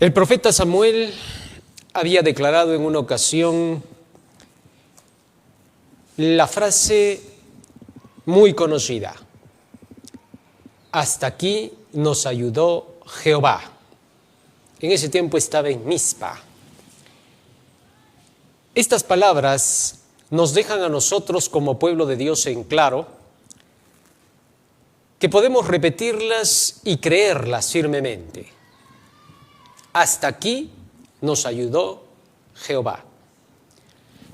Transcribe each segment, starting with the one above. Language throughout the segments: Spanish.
El profeta Samuel había declarado en una ocasión la frase muy conocida: hasta aquí nos ayudó Jehová. En ese tiempo estaba en Mizpa. Estas palabras nos dejan a nosotros como pueblo de Dios en claro que podemos repetirlas y creerlas firmemente. Hasta aquí nos ayudó Jehová.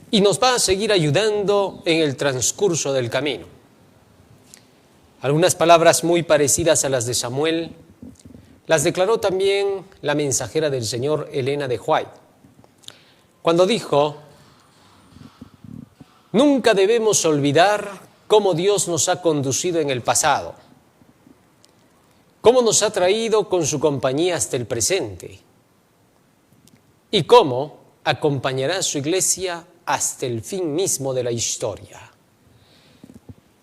Y nos va a seguir ayudando en el transcurso del camino. Algunas palabras muy parecidas a las de Samuel las declaró también la mensajera del Señor, Elena de White, cuando dijo: nunca debemos olvidar cómo Dios nos ha conducido en el pasado, cómo nos ha traído con su compañía hasta el presente y cómo acompañará a su iglesia hasta el fin mismo de la historia.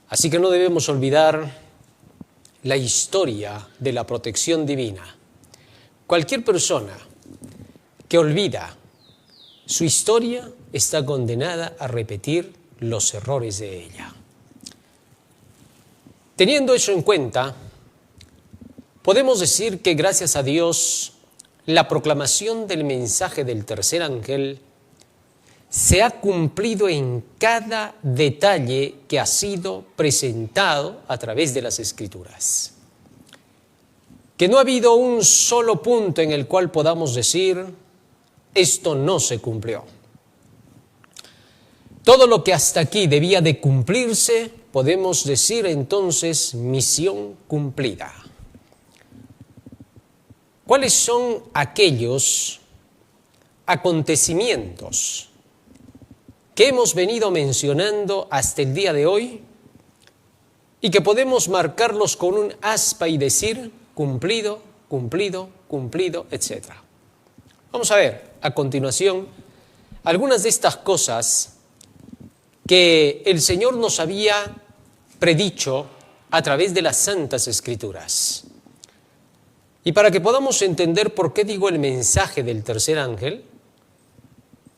Así que no debemos olvidar la historia de la protección divina. Cualquier persona que olvida su historia está condenada a repetir los errores de ella. Teniendo eso en cuenta, podemos decir que gracias a Dios, la proclamación del mensaje del tercer ángel se ha cumplido en cada detalle que ha sido presentado a través de las Escrituras. Que no ha habido un solo punto en el cual podamos decir: esto no se cumplió. Todo lo que hasta aquí debía de cumplirse, podemos decir entonces misión cumplida. ¿Cuáles son aquellos acontecimientos que hemos venido mencionando hasta el día de hoy y que podemos marcarlos con un aspa y decir cumplido, cumplido, cumplido, etc.? Vamos a ver a continuación algunas de estas cosas que el Señor nos había predicho a través de las Santas Escrituras. Y para que podamos entender por qué digo el mensaje del tercer ángel,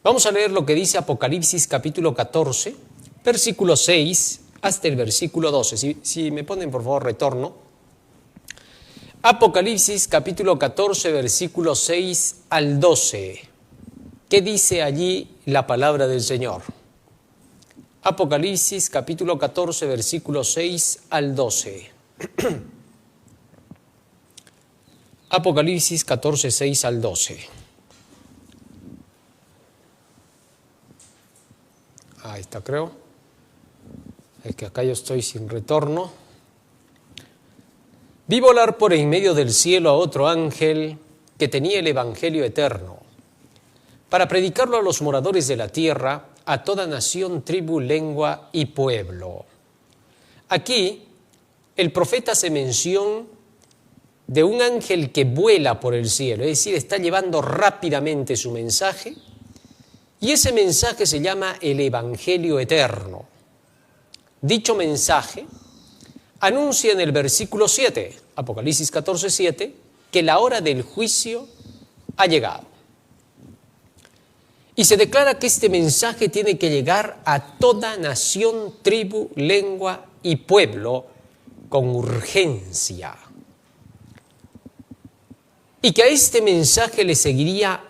vamos a leer lo que dice Apocalipsis capítulo 14, versículo 6 hasta el versículo 12. Si me ponen por favor retorno. Apocalipsis capítulo 14, versículo 6 al 12. ¿Qué dice allí la palabra del Señor? Apocalipsis capítulo 14, versículo 6 al 12. Apocalipsis 14, 6 al 12. Ahí está, creo. Es que acá yo estoy sin retorno. Vi volar por en medio del cielo a otro ángel que tenía el evangelio eterno, para predicarlo a los moradores de la tierra, a toda nación, tribu, lengua y pueblo. Aquí el profeta hace mención de un ángel que vuela por el cielo, es decir, está llevando rápidamente su mensaje, y ese mensaje se llama el Evangelio Eterno. Dicho mensaje anuncia en el versículo 7, Apocalipsis 14, 7, que la hora del juicio ha llegado. Y se declara que este mensaje tiene que llegar a toda nación, tribu, lengua y pueblo con urgencia. Y que a este mensaje le seguiría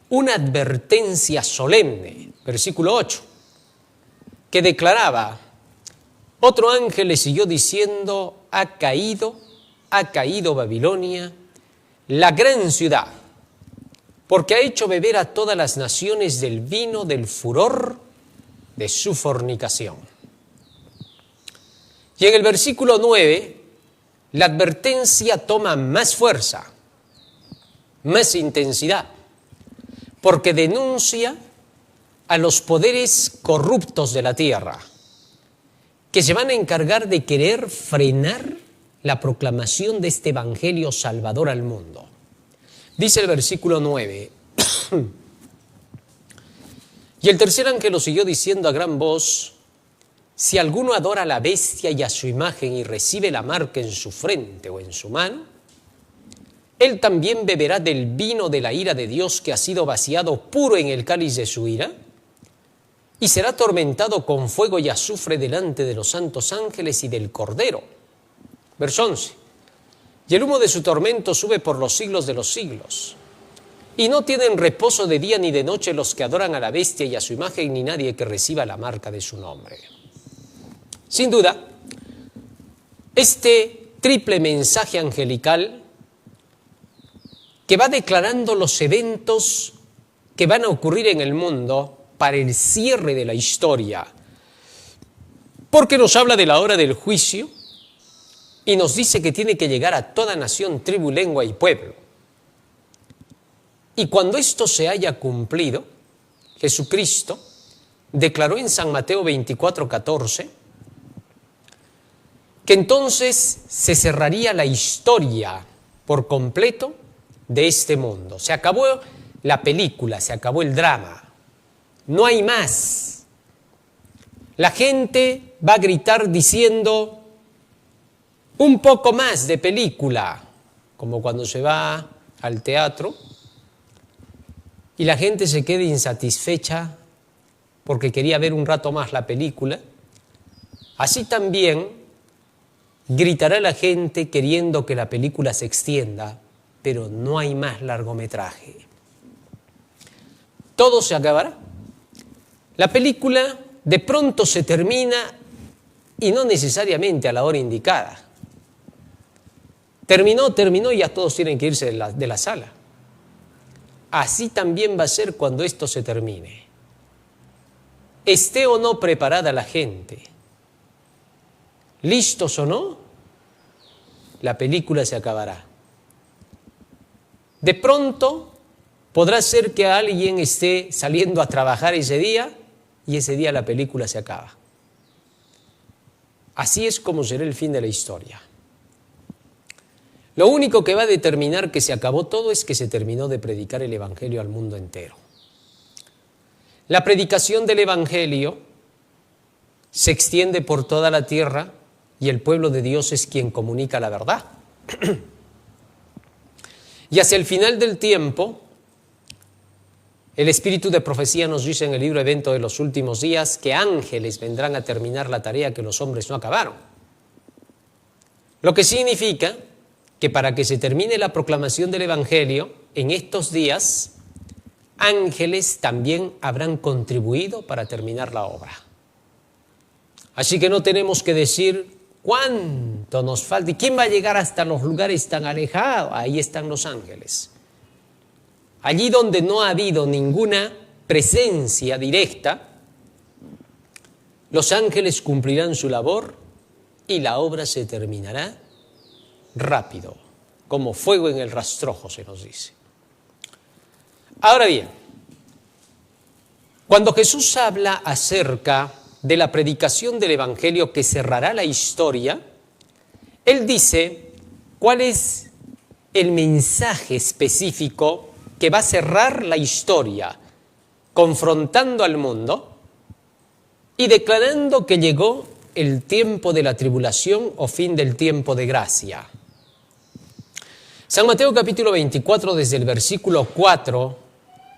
una advertencia solemne, versículo 8, que declaraba: otro ángel le siguió diciendo: ha caído Babilonia, la gran ciudad, porque ha hecho beber a todas las naciones del vino del furor de su fornicación. Y en el versículo 9, la advertencia toma más fuerza, más intensidad, porque denuncia a los poderes corruptos de la tierra, que se van a encargar de querer frenar la proclamación de este evangelio salvador al mundo. Dice el versículo 9, y el tercer ángel lo siguió diciendo a gran voz: si alguno adora a la bestia y a su imagen y recibe la marca en su frente o en su mano, ¿él también beberá del vino de la ira de Dios que ha sido vaciado puro en el cáliz de su ira? Y será atormentado con fuego y azufre delante de los santos ángeles y del Cordero. Verso 11. Y el humo de su tormento sube por los siglos de los siglos. Y no tienen reposo de día ni de noche los que adoran a la bestia y a su imagen, ni nadie que reciba la marca de su nombre. Sin duda, este triple mensaje angelical que va declarando los eventos que van a ocurrir en el mundo para el cierre de la historia, porque nos habla de la hora del juicio y nos dice que tiene que llegar a toda nación, tribu, lengua y pueblo. Y cuando esto se haya cumplido, Jesucristo declaró en San Mateo 24:14 que entonces se cerraría la historia por completo de este mundo. Se acabó la película, se acabó el drama. No hay más. La gente va a gritar diciendo un poco más de película, como cuando se va al teatro y la gente se queda insatisfecha porque quería ver un rato más la película. Así también gritará la gente queriendo que la película se extienda, pero no hay más largometraje. Todo se acabará. La película de pronto se termina y no necesariamente a la hora indicada. Terminó y ya todos tienen que irse de la sala. Así también va a ser cuando esto se termine. Esté o no preparada la gente, listos o no, la película se acabará. De pronto podrá ser que alguien esté saliendo a trabajar ese día y ese día la película se acaba. Así es como será el fin de la historia. Lo único que va a determinar que se acabó todo es que se terminó de predicar el Evangelio al mundo entero. La predicación del Evangelio se extiende por toda la tierra y el pueblo de Dios es quien comunica la verdad. Y hacia el final del tiempo, el espíritu de profecía nos dice en el libro Evento de los Últimos Días que ángeles vendrán a terminar la tarea que los hombres no acabaron. Lo que significa que para que se termine la proclamación del Evangelio, en estos días, ángeles también habrán contribuido para terminar la obra. Así que no tenemos que decir cuánto nos falta y quién va a llegar hasta los lugares tan alejados. Ahí están los ángeles. Allí donde no ha habido ninguna presencia directa, los ángeles cumplirán su labor y la obra se terminará rápido, como fuego en el rastrojo, se nos dice. Ahora bien, cuando Jesús habla acerca de la predicación del Evangelio que cerrará la historia, Él dice cuál es el mensaje específico que va a cerrar la historia, confrontando al mundo y declarando que llegó el tiempo de la tribulación o fin del tiempo de gracia. San Mateo capítulo 24, desde el versículo 4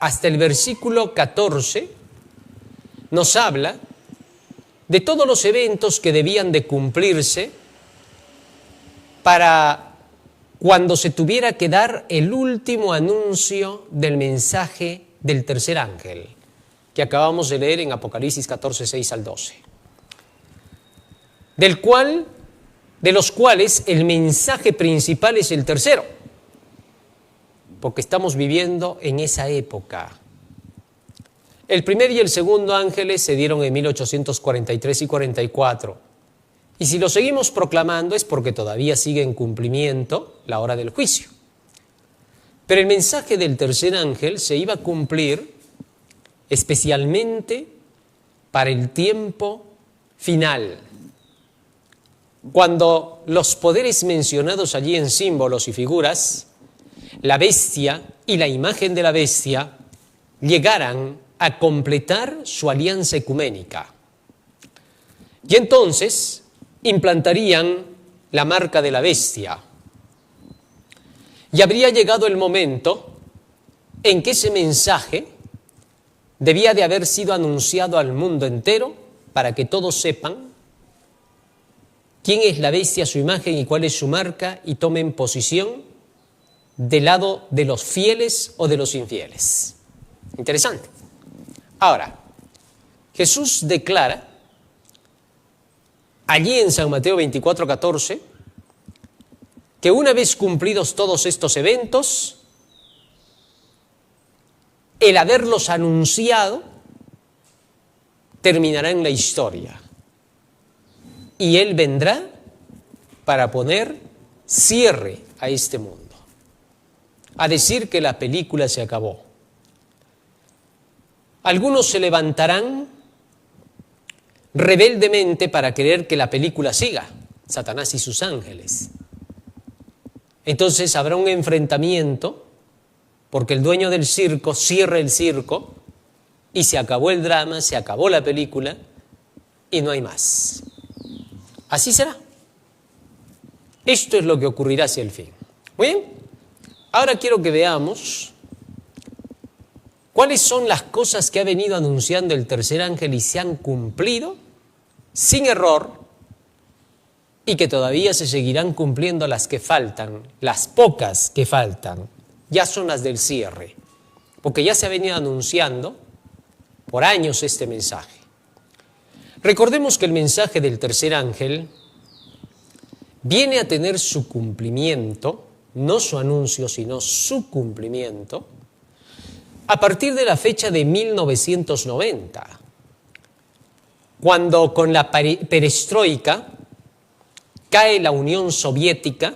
hasta el versículo 14, nos habla de todos los eventos que debían de cumplirse para cuando se tuviera que dar el último anuncio del mensaje del tercer ángel, que acabamos de leer en Apocalipsis 14, 6 al 12. De los cuales el mensaje principal es el tercero, porque estamos viviendo en esa época. El primer y el segundo ángeles se dieron en 1843 y 44. Y si lo seguimos proclamando es porque todavía sigue en cumplimiento la hora del juicio. Pero el mensaje del tercer ángel se iba a cumplir especialmente para el tiempo final, cuando los poderes mencionados allí en símbolos y figuras, la bestia y la imagen de la bestia, llegaran a completar su alianza ecuménica. Y entonces implantarían la marca de la bestia. Y habría llegado el momento en que ese mensaje debía de haber sido anunciado al mundo entero para que todos sepan quién es la bestia, su imagen y cuál es su marca, y tomen posición del lado de los fieles o de los infieles. Interesante. Ahora, Jesús declara allí en San Mateo 24:14 que una vez cumplidos todos estos eventos, el haberlos anunciado terminará en la historia. Y Él vendrá para poner cierre a este mundo, a decir que la película se acabó. Algunos se levantarán rebeldemente para querer que la película siga, Satanás y sus ángeles. Entonces habrá un enfrentamiento, porque el dueño del circo cierra el circo y se acabó el drama, se acabó la película y no hay más. Así será. Esto es lo que ocurrirá hacia el fin. Muy bien. Ahora quiero que veamos cuáles son las cosas que ha venido anunciando el tercer ángel y se han cumplido sin error, y que todavía se seguirán cumpliendo las que faltan, las pocas que faltan, ya son las del cierre, porque ya se ha venido anunciando por años este mensaje. Recordemos que el mensaje del tercer ángel viene a tener su cumplimiento, no su anuncio, sino su cumplimiento, a partir de la fecha de 1990, cuando con la perestroika cae la Unión Soviética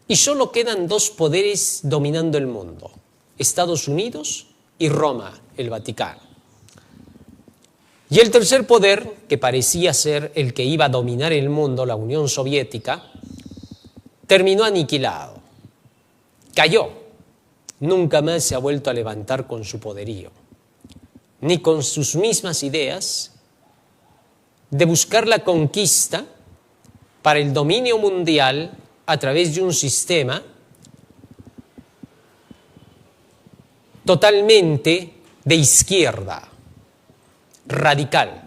y solo quedan dos poderes dominando el mundo, Estados Unidos y Roma, el Vaticano. Y el tercer poder, que parecía ser el que iba a dominar el mundo, la Unión Soviética, terminó aniquilado, cayó, nunca más se ha vuelto a levantar con su poderío, ni con sus mismas ideas de buscar la conquista para el dominio mundial a través de un sistema totalmente de izquierda, radical.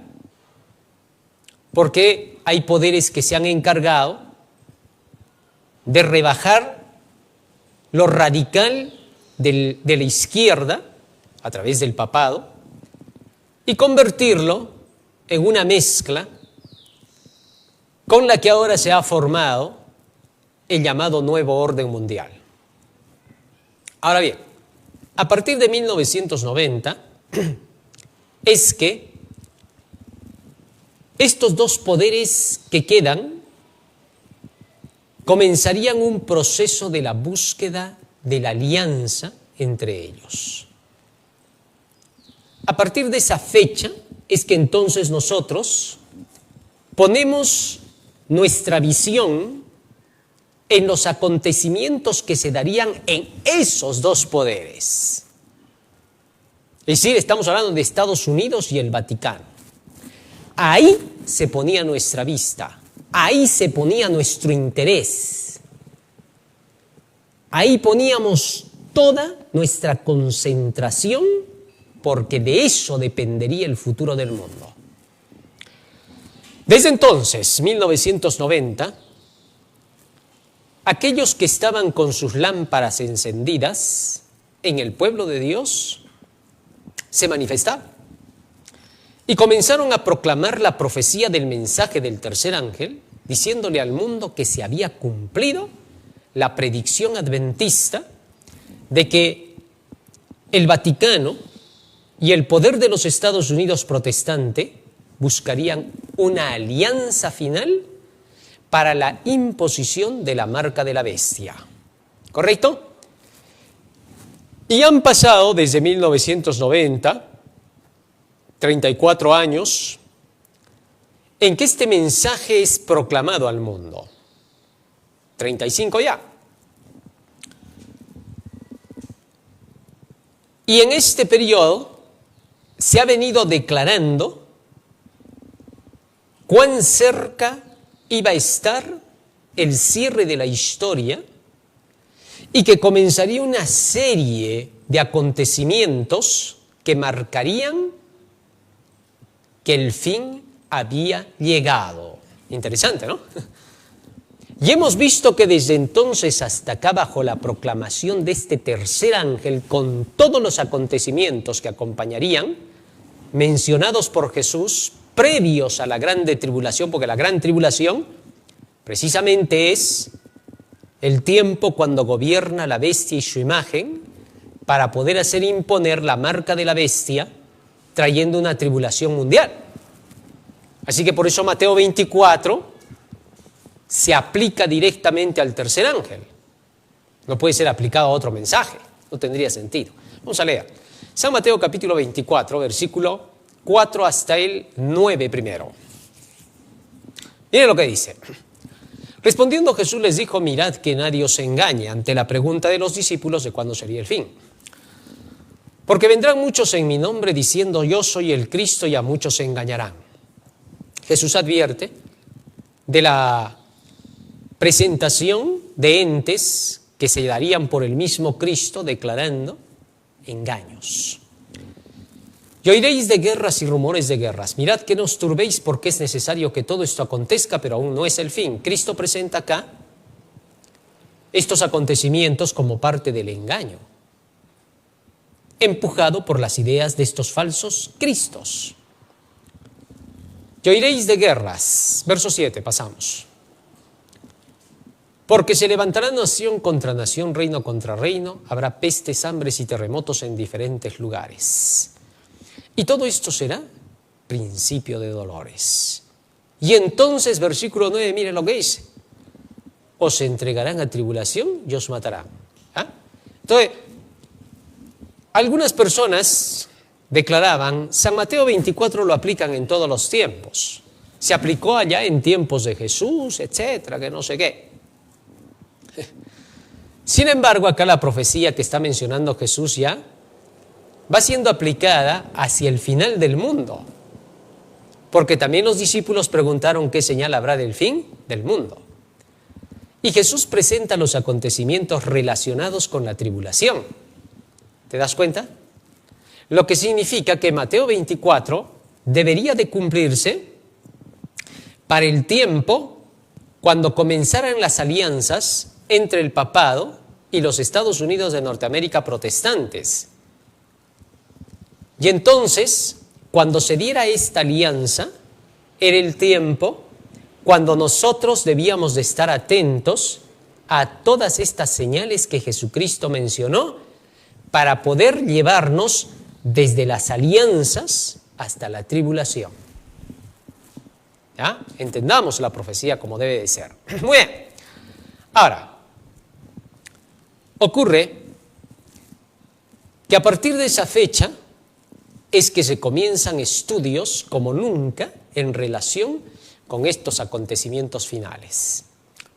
Porque hay poderes que se han encargado de rebajar lo radical de la izquierda a través del papado y convertirlo en una mezcla con la que ahora se ha formado el llamado nuevo orden mundial. Ahora bien, a partir de 1990 es que estos dos poderes que quedan comenzarían un proceso de la búsqueda de la alianza entre ellos. A partir de esa fecha es que entonces nosotros ponemos nuestra visión en los acontecimientos que se darían en esos dos poderes. Es decir, estamos hablando de Estados Unidos y el Vaticano. Ahí se ponía nuestra vista, ahí se ponía nuestro interés, ahí poníamos toda nuestra concentración, porque de eso dependería el futuro del mundo. Desde entonces, 1990, aquellos que estaban con sus lámparas encendidas en el pueblo de Dios se manifestaron y comenzaron a proclamar la profecía del mensaje del tercer ángel, diciéndole al mundo que se había cumplido la predicción adventista de que el Vaticano y el poder de los Estados Unidos protestante buscarían una alianza final para la imposición de la marca de la bestia. ¿Correcto? Y han pasado desde 1990, 34 años, en que este mensaje es proclamado al mundo. 35 ya. Y en este periodo se ha venido declarando cuán cerca iba a estar el cierre de la historia y que comenzaría una serie de acontecimientos que marcarían que el fin había llegado. Interesante, ¿no? Y hemos visto que desde entonces hasta acá, bajo la proclamación de este tercer ángel, con todos los acontecimientos que acompañarían, mencionados por Jesús, previos a la grande tribulación, porque la gran tribulación precisamente es el tiempo cuando gobierna la bestia y su imagen para poder hacer imponer la marca de la bestia, trayendo una tribulación mundial. Así que por eso Mateo 24 se aplica directamente al tercer ángel. No puede ser aplicado a otro mensaje, no tendría sentido. Vamos a leer. San Mateo capítulo 24, versículo 4 hasta el 9 primero. Miren lo que dice. Respondiendo Jesús les dijo, mirad que nadie os engañe, ante la pregunta de los discípulos de cuándo sería el fin. Porque vendrán muchos en mi nombre diciendo yo soy el Cristo y a muchos se engañarán. Jesús advierte de la presentación de entes que se darían por el mismo Cristo declarando engaños. Y oiréis de guerras y rumores de guerras. Mirad que no os turbéis porque es necesario que todo esto acontezca, pero aún no es el fin. Cristo presenta acá estos acontecimientos como parte del engaño, empujado por las ideas de estos falsos cristos. Y oiréis de guerras. Verso 7, pasamos. Porque se levantará nación contra nación, reino contra reino, habrá pestes, hambres y terremotos en diferentes lugares. Y todo esto será principio de dolores. Y entonces, versículo 9, mire lo que dice. Os entregarán a tribulación y os matarán. ¿Ah? Entonces, algunas personas declaraban, San Mateo 24 lo aplican en todos los tiempos. Se aplicó allá en tiempos de Jesús, etcétera, que no sé qué. Sin embargo, acá la profecía que está mencionando Jesús ya va siendo aplicada hacia el final del mundo. Porque también los discípulos preguntaron qué señal habrá del fin del mundo. Y Jesús presenta los acontecimientos relacionados con la tribulación. ¿Te das cuenta? Lo que significa que Mateo 24 debería de cumplirse para el tiempo cuando comenzaran las alianzas entre el papado y los Estados Unidos de Norteamérica protestantes. Y entonces, cuando se diera esta alianza, era el tiempo cuando nosotros debíamos de estar atentos a todas estas señales que Jesucristo mencionó para poder llevarnos desde las alianzas hasta la tribulación. ¿Ya? Entendamos la profecía como debe de ser. Muy bien. Ahora, ocurre que a partir de esa fecha es que se comienzan estudios como nunca en relación con estos acontecimientos finales.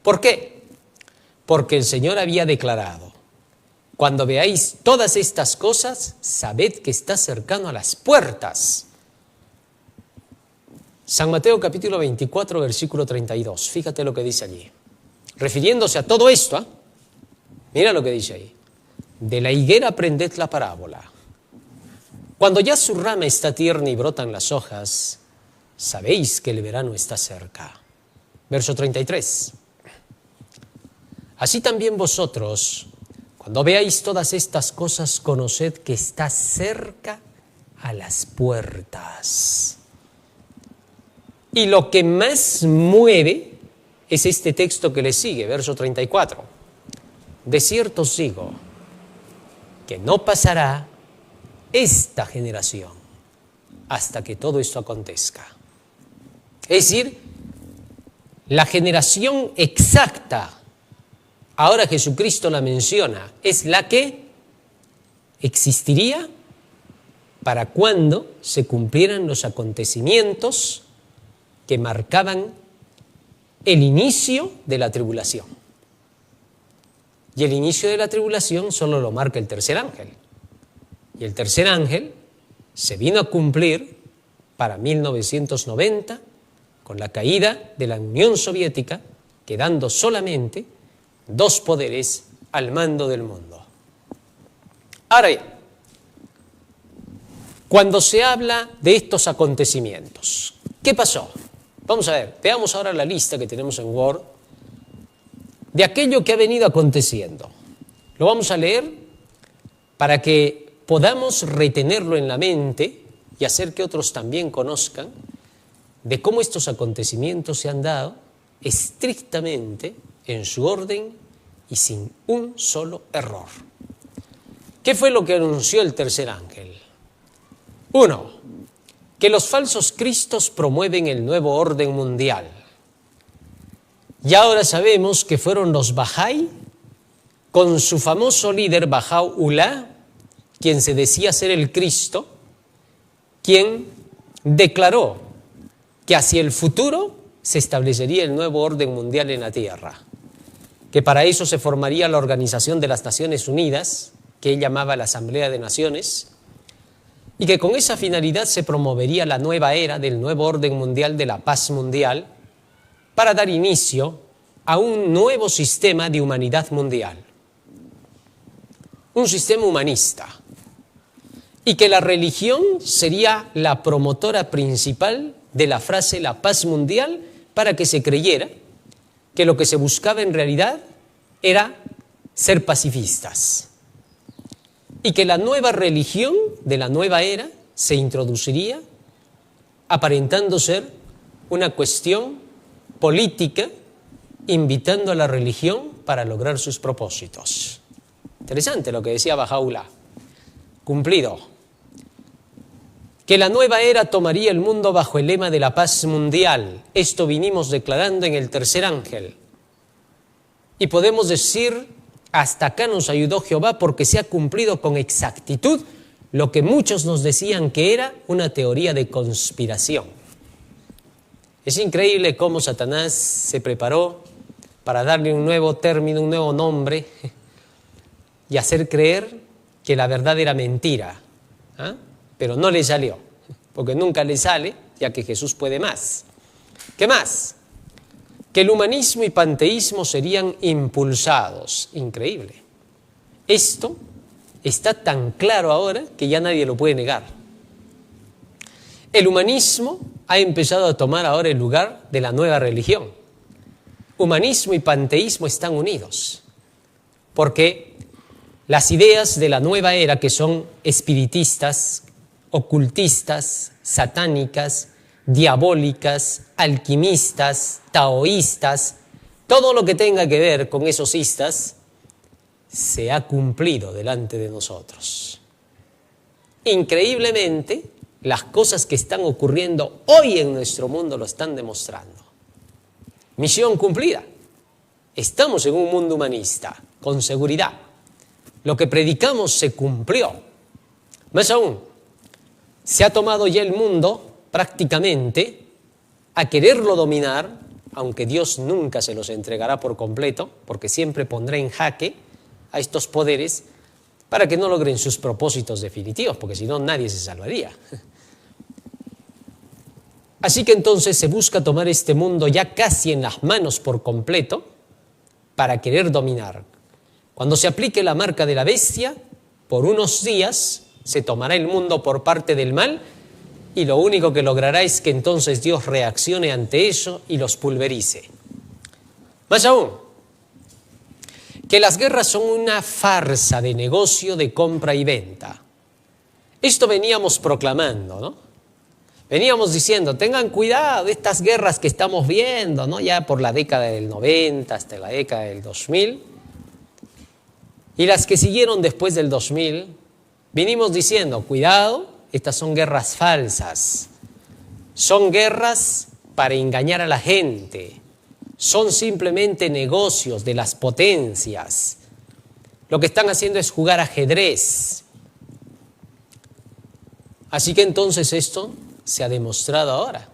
¿Por qué? Porque el Señor había declarado, cuando veáis todas estas cosas, sabed que está cercano a las puertas. San Mateo capítulo 24, versículo 32. Fíjate lo que dice allí. Refiriéndose a todo esto, mira lo que dice ahí. De la higuera aprended la parábola. Cuando ya su rama está tierna y brotan las hojas, sabéis que el verano está cerca. Verso 33. Así también vosotros, cuando veáis todas estas cosas, conoced que está cerca a las puertas. Y lo que más mueve es este texto que le sigue, verso 34. De cierto os digo que no pasará esta generación hasta que todo esto acontezca. Es decir, la generación exacta, ahora Jesucristo la menciona, es la que existiría para cuando se cumplieran los acontecimientos que marcaban el inicio de la tribulación. Y el inicio de la tribulación solo lo marca el tercer ángel. Y el tercer ángel se vino a cumplir para 1990 con la caída de la Unión Soviética, quedando solamente dos poderes al mando del mundo. Ahora bien, cuando se habla de estos acontecimientos, ¿qué pasó? Vamos a ver, veamos ahora la lista que tenemos en Word de aquello que ha venido aconteciendo. Lo vamos a leer para que podamos retenerlo en la mente y hacer que otros también conozcan de cómo estos acontecimientos se han dado estrictamente en su orden y sin un solo error. ¿Qué fue lo que anunció el tercer ángel? 1. Que los falsos cristos promueven el nuevo orden mundial. Y ahora sabemos que fueron los Bahá'í, con su famoso líder Baha'u'lláh, quien se decía ser el Cristo, quien declaró que hacia el futuro se establecería el nuevo orden mundial en la Tierra, que para eso se formaría la Organización de las Naciones Unidas, que él llamaba la Asamblea de Naciones, y que con esa finalidad se promovería la nueva era del nuevo orden mundial de la paz mundial para dar inicio a un nuevo sistema de humanidad mundial, un sistema humanista, y que la religión sería la promotora principal de la frase la paz mundial para que se creyera que lo que se buscaba en realidad era ser pacifistas. Y que la nueva religión de la nueva era se introduciría aparentando ser una cuestión política, invitando a la religión para lograr sus propósitos. Interesante lo que decía Baha'u'lláh. Cumplido. Que la nueva era tomaría el mundo bajo el lema de la paz mundial. Esto vinimos declarando en el tercer ángel. Y podemos decir, hasta acá nos ayudó Jehová porque se ha cumplido con exactitud lo que muchos nos decían que era una teoría de conspiración. Es increíble cómo Satanás se preparó para darle un nuevo término, un nuevo nombre y hacer creer que la verdad era mentira. Pero no le salió, porque nunca le sale, ya que Jesús puede más. ¿Qué más? Que el humanismo y panteísmo serían impulsados. Increíble. Esto está tan claro ahora que ya nadie lo puede negar. El humanismo ha empezado a tomar ahora el lugar de la nueva religión. Humanismo y panteísmo están unidos, porque las ideas de la nueva era, que son espiritistas, ocultistas, satánicas, diabólicas, alquimistas, taoístas, todo lo que tenga que ver con esos istas, se ha cumplido delante de nosotros. Increíblemente, las cosas que están ocurriendo hoy en nuestro mundo lo están demostrando. Misión cumplida. Estamos en un mundo humanista, con seguridad. Lo que predicamos se cumplió. Más aún, se ha tomado ya el mundo prácticamente a quererlo dominar, aunque Dios nunca se los entregará por completo, porque siempre pondrá en jaque a estos poderes para que no logren sus propósitos definitivos, porque si no nadie se salvaría. Así que entonces se busca tomar este mundo ya casi en las manos por completo para querer dominar. Cuando se aplique la marca de la bestia, por unos días se tomará el mundo por parte del mal y lo único que logrará es que entonces Dios reaccione ante eso y los pulverice. Más aún, que las guerras son una farsa de negocio de compra y venta. Esto veníamos proclamando, ¿no? Veníamos diciendo, tengan cuidado de estas guerras que estamos viendo, ¿no? Ya por la década del 90 hasta la década del 2000. Y las que siguieron después del 2000, vinimos diciendo, cuidado, estas son guerras falsas. Son guerras para engañar a la gente. Son simplemente negocios de las potencias. Lo que están haciendo es jugar ajedrez. Así que entonces esto se ha demostrado ahora.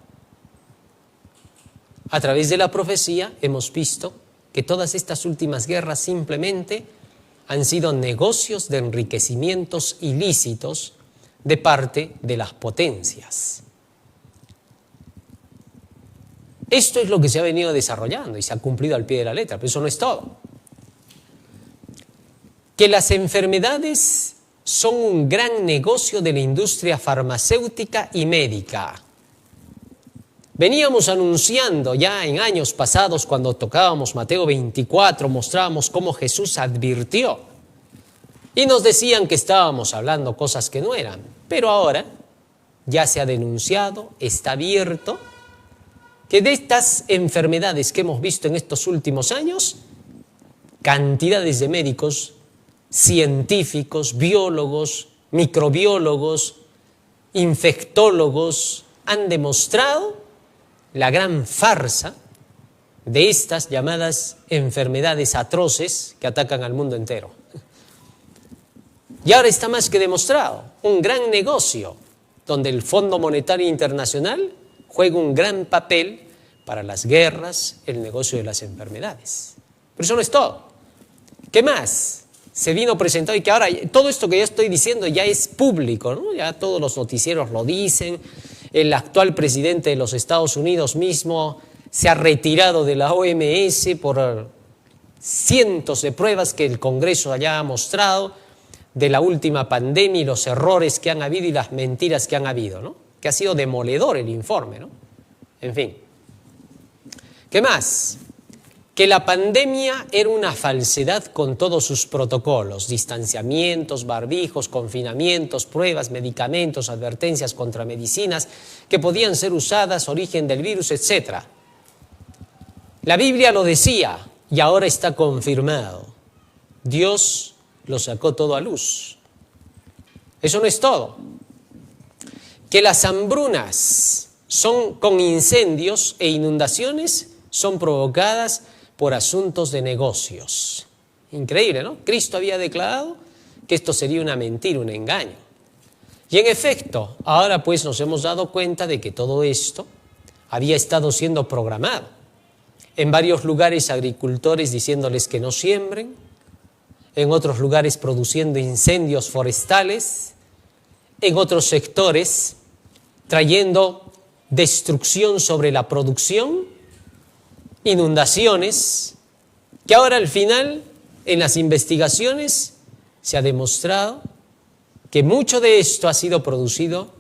A través de la profecía hemos visto que todas estas últimas guerras simplemente han sido negocios de enriquecimientos ilícitos de parte de las potencias. Esto es lo que se ha venido desarrollando y se ha cumplido al pie de la letra, pero eso no es todo. que las enfermedades son un gran negocio de la industria farmacéutica y médica. Veníamos anunciando ya en años pasados, cuando tocábamos Mateo 24, mostrábamos cómo Jesús advirtió y nos decían que estábamos hablando cosas que no eran. Pero ahora ya se ha denunciado, está abierto, que de estas enfermedades que hemos visto en estos últimos años, cantidades de médicos, científicos, biólogos, microbiólogos, infectólogos han demostrado la gran farsa de estas llamadas enfermedades atroces que atacan al mundo entero. Y ahora está más que demostrado, un gran negocio donde el Fondo Monetario Internacional juega un gran papel para las guerras, el negocio de las enfermedades. Pero eso no es todo. ¿Qué más? Se vino presentado y que ahora todo esto que yo estoy diciendo ya es público, ¿no? Ya todos los noticieros lo dicen. El actual presidente de los Estados Unidos mismo se ha retirado de la OMS por cientos de pruebas que el Congreso allá ha mostrado de la última pandemia y los errores que han habido y las mentiras que han habido, ¿no? Que ha sido demoledor el informe, ¿no? En fin. ¿Qué más? Que la pandemia era una falsedad con todos sus protocolos, distanciamientos, barbijos, confinamientos, pruebas, medicamentos, advertencias contra medicinas que podían ser usadas, origen del virus, etc. La Biblia lo decía y ahora está confirmado. Dios lo sacó todo a luz. Eso no es todo. Que las hambrunas son con incendios e inundaciones son provocadas por asuntos de negocios. Increíble, ¿no? Cristo había declarado que esto sería una mentira, un engaño. Y en efecto, ahora pues nos hemos dado cuenta de que todo esto había estado siendo programado. En varios lugares agricultores diciéndoles que no siembren, en otros lugares produciendo incendios forestales, en otros sectores trayendo destrucción sobre la producción, inundaciones, que ahora al final en las investigaciones se ha demostrado que mucho de esto ha sido producido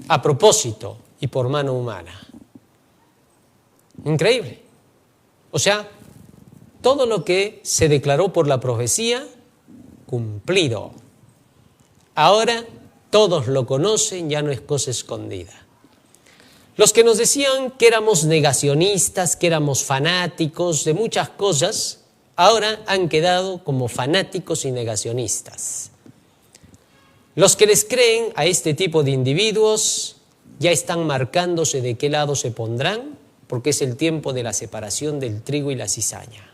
a propósito y por mano humana. Increíble. O sea, todo lo que se declaró por la profecía, cumplido. Ahora todos lo conocen, ya no es cosa escondida. Los que nos decían que éramos negacionistas, que éramos fanáticos de muchas cosas, ahora han quedado como fanáticos y negacionistas. Los que les creen a este tipo de individuos ya están marcándose de qué lado se pondrán, porque es el tiempo de la separación del trigo y la cizaña.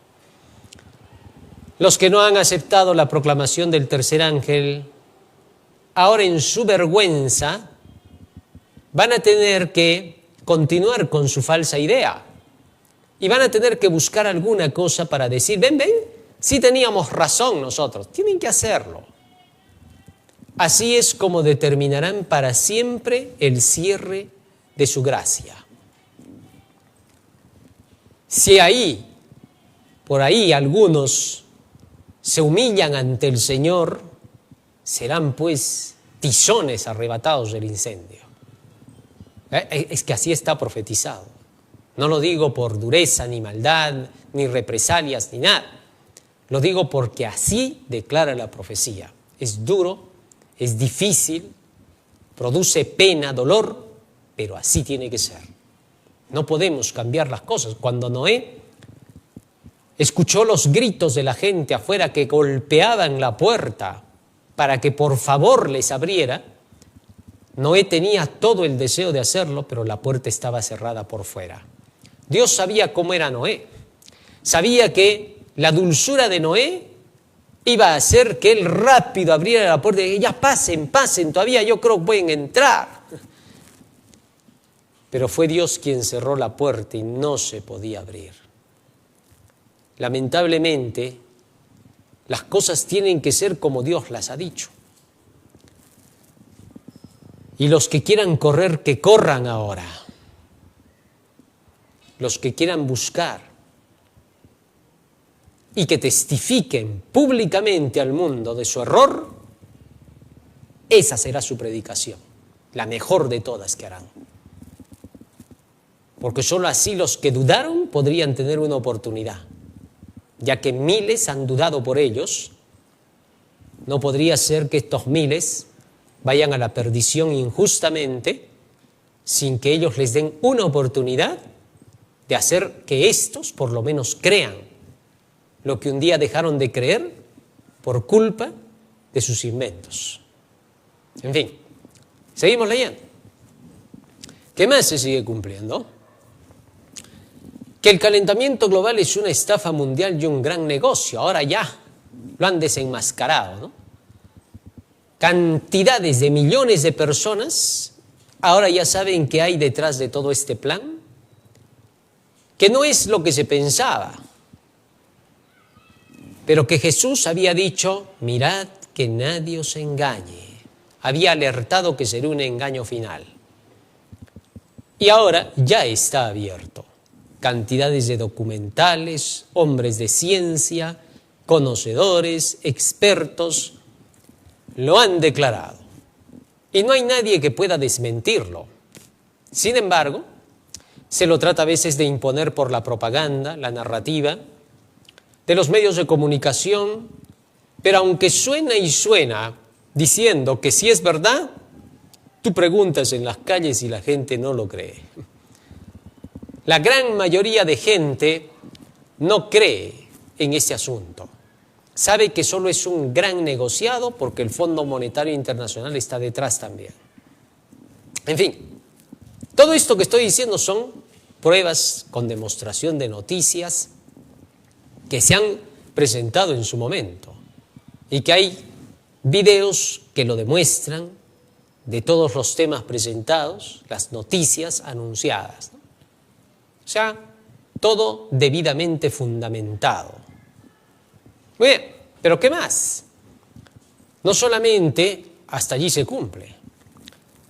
Los que no han aceptado la proclamación del tercer ángel, ahora en su vergüenza van a tener que continuar con su falsa idea y van a tener que buscar alguna cosa para decir, ven, sí teníamos razón nosotros, tienen que hacerlo. Así es como determinarán para siempre el cierre de su gracia. Si por ahí algunos se humillan ante el Señor, serán pues tizones arrebatados del incendio. Es que así está profetizado. No lo digo por dureza, ni maldad, ni represalias, ni nada. Lo digo porque así declara la profecía. Es duro, es difícil, produce pena, dolor, pero así tiene que ser. No podemos cambiar las cosas. Cuando Noé escuchó los gritos de la gente afuera que golpeaban la puerta para que por favor les abriera, Noé tenía todo el deseo de hacerlo, pero la puerta estaba cerrada por fuera. Dios sabía cómo era Noé. Sabía que la dulzura de Noé iba a hacer que él rápido abriera la puerta y ya pasen, todavía yo creo que pueden entrar. Pero fue Dios quien cerró la puerta y no se podía abrir. Lamentablemente, las cosas tienen que ser como Dios las ha dicho. Y los que quieran correr, que corran ahora. Los que quieran buscar y que testifiquen públicamente al mundo de su error, esa será su predicación, la mejor de todas que harán. Porque solo así los que dudaron podrían tener una oportunidad, ya que miles han dudado por ellos. No podría ser que estos miles vayan a la perdición injustamente sin que ellos les den una oportunidad de hacer que estos por lo menos crean lo que un día dejaron de creer por culpa de sus inventos. En fin, seguimos leyendo. ¿Qué más se sigue cumpliendo? Que el calentamiento global es una estafa mundial y un gran negocio. Ahora ya lo han desenmascarado, ¿no? Cantidades de millones de personas ahora ya saben qué hay detrás de todo este plan, que no es lo que se pensaba, pero que Jesús había dicho, mirad que nadie os engañe. Había alertado que sería un engaño final. Y ahora ya está abierto. Cantidades de documentales, hombres de ciencia, conocedores, expertos, lo han declarado. Y no hay nadie que pueda desmentirlo. Sin embargo, se lo trata a veces de imponer por la propaganda, la narrativa, de los medios de comunicación, pero aunque suena y suena diciendo que sí es verdad, tú preguntas en las calles y la gente no lo cree. La gran mayoría de gente no cree en ese asunto. Sabe que solo es un gran negociado porque el Fondo Monetario Internacional está detrás también. En fin, todo esto que estoy diciendo son pruebas con demostración de noticias que se han presentado en su momento y que hay videos que lo demuestran de todos los temas presentados, las noticias anunciadas, ¿no? O sea, todo debidamente fundamentado. Muy bien, pero ¿qué más? No solamente hasta allí se cumple.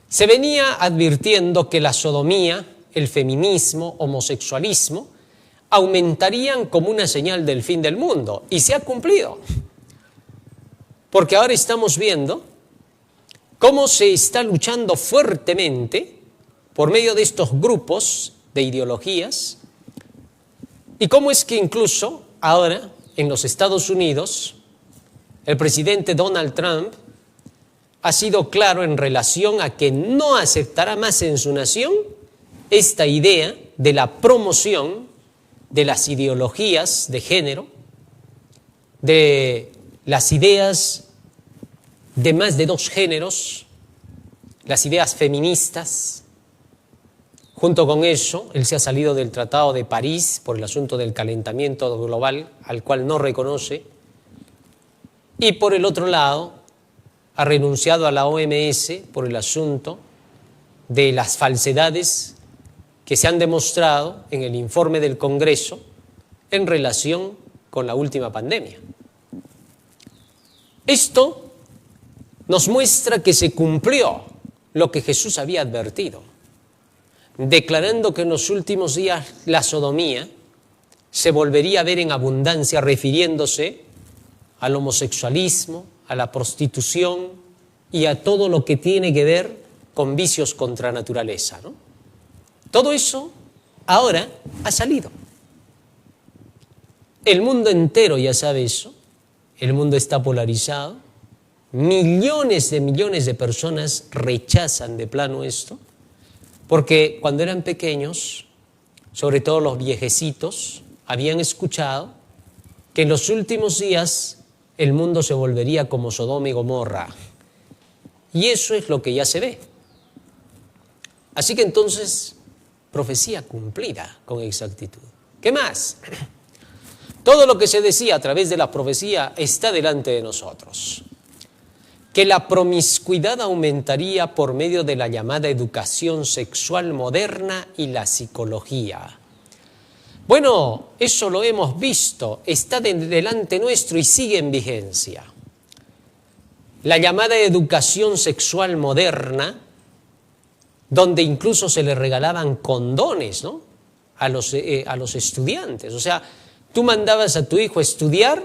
Se venía advirtiendo que la sodomía, el feminismo, homosexualismo, aumentarían como una señal del fin del mundo. Y se ha cumplido. Porque ahora estamos viendo cómo se está luchando fuertemente por medio de estos grupos de ideologías y cómo es que incluso ahora en los Estados Unidos el presidente Donald Trump ha sido claro en relación a que no aceptará más en su nación esta idea de la promoción de las ideologías de género, de las ideas de más de dos géneros, las ideas feministas. Junto con eso, él se ha salido del Tratado de París por el asunto del calentamiento global, al cual no reconoce, y por el otro lado, ha renunciado a la OMS por el asunto de las falsedades que se han demostrado en el informe del Congreso en relación con la última pandemia. Esto nos muestra que se cumplió lo que Jesús había advertido, declarando que en los últimos días la sodomía se volvería a ver en abundancia, refiriéndose al homosexualismo, a la prostitución y a todo lo que tiene que ver con vicios contra naturaleza, ¿no? Todo eso ahora ha salido. El mundo entero ya sabe eso. El mundo está polarizado. Millones de personas rechazan de plano esto, porque cuando eran pequeños, sobre todo los viejecitos, habían escuchado que en los últimos días el mundo se volvería como Sodoma y Gomorra. Y eso es lo que ya se ve. Así que entonces, profecía cumplida con exactitud. ¿Qué más? Todo lo que se decía a través de la profecía está delante de nosotros. Que la promiscuidad aumentaría por medio de la llamada educación sexual moderna y la psicología. Bueno, eso lo hemos visto, está delante nuestro y sigue en vigencia. La llamada educación sexual moderna, donde incluso se le regalaban condones, ¿no?, a los estudiantes. O sea, tú mandabas a tu hijo a estudiar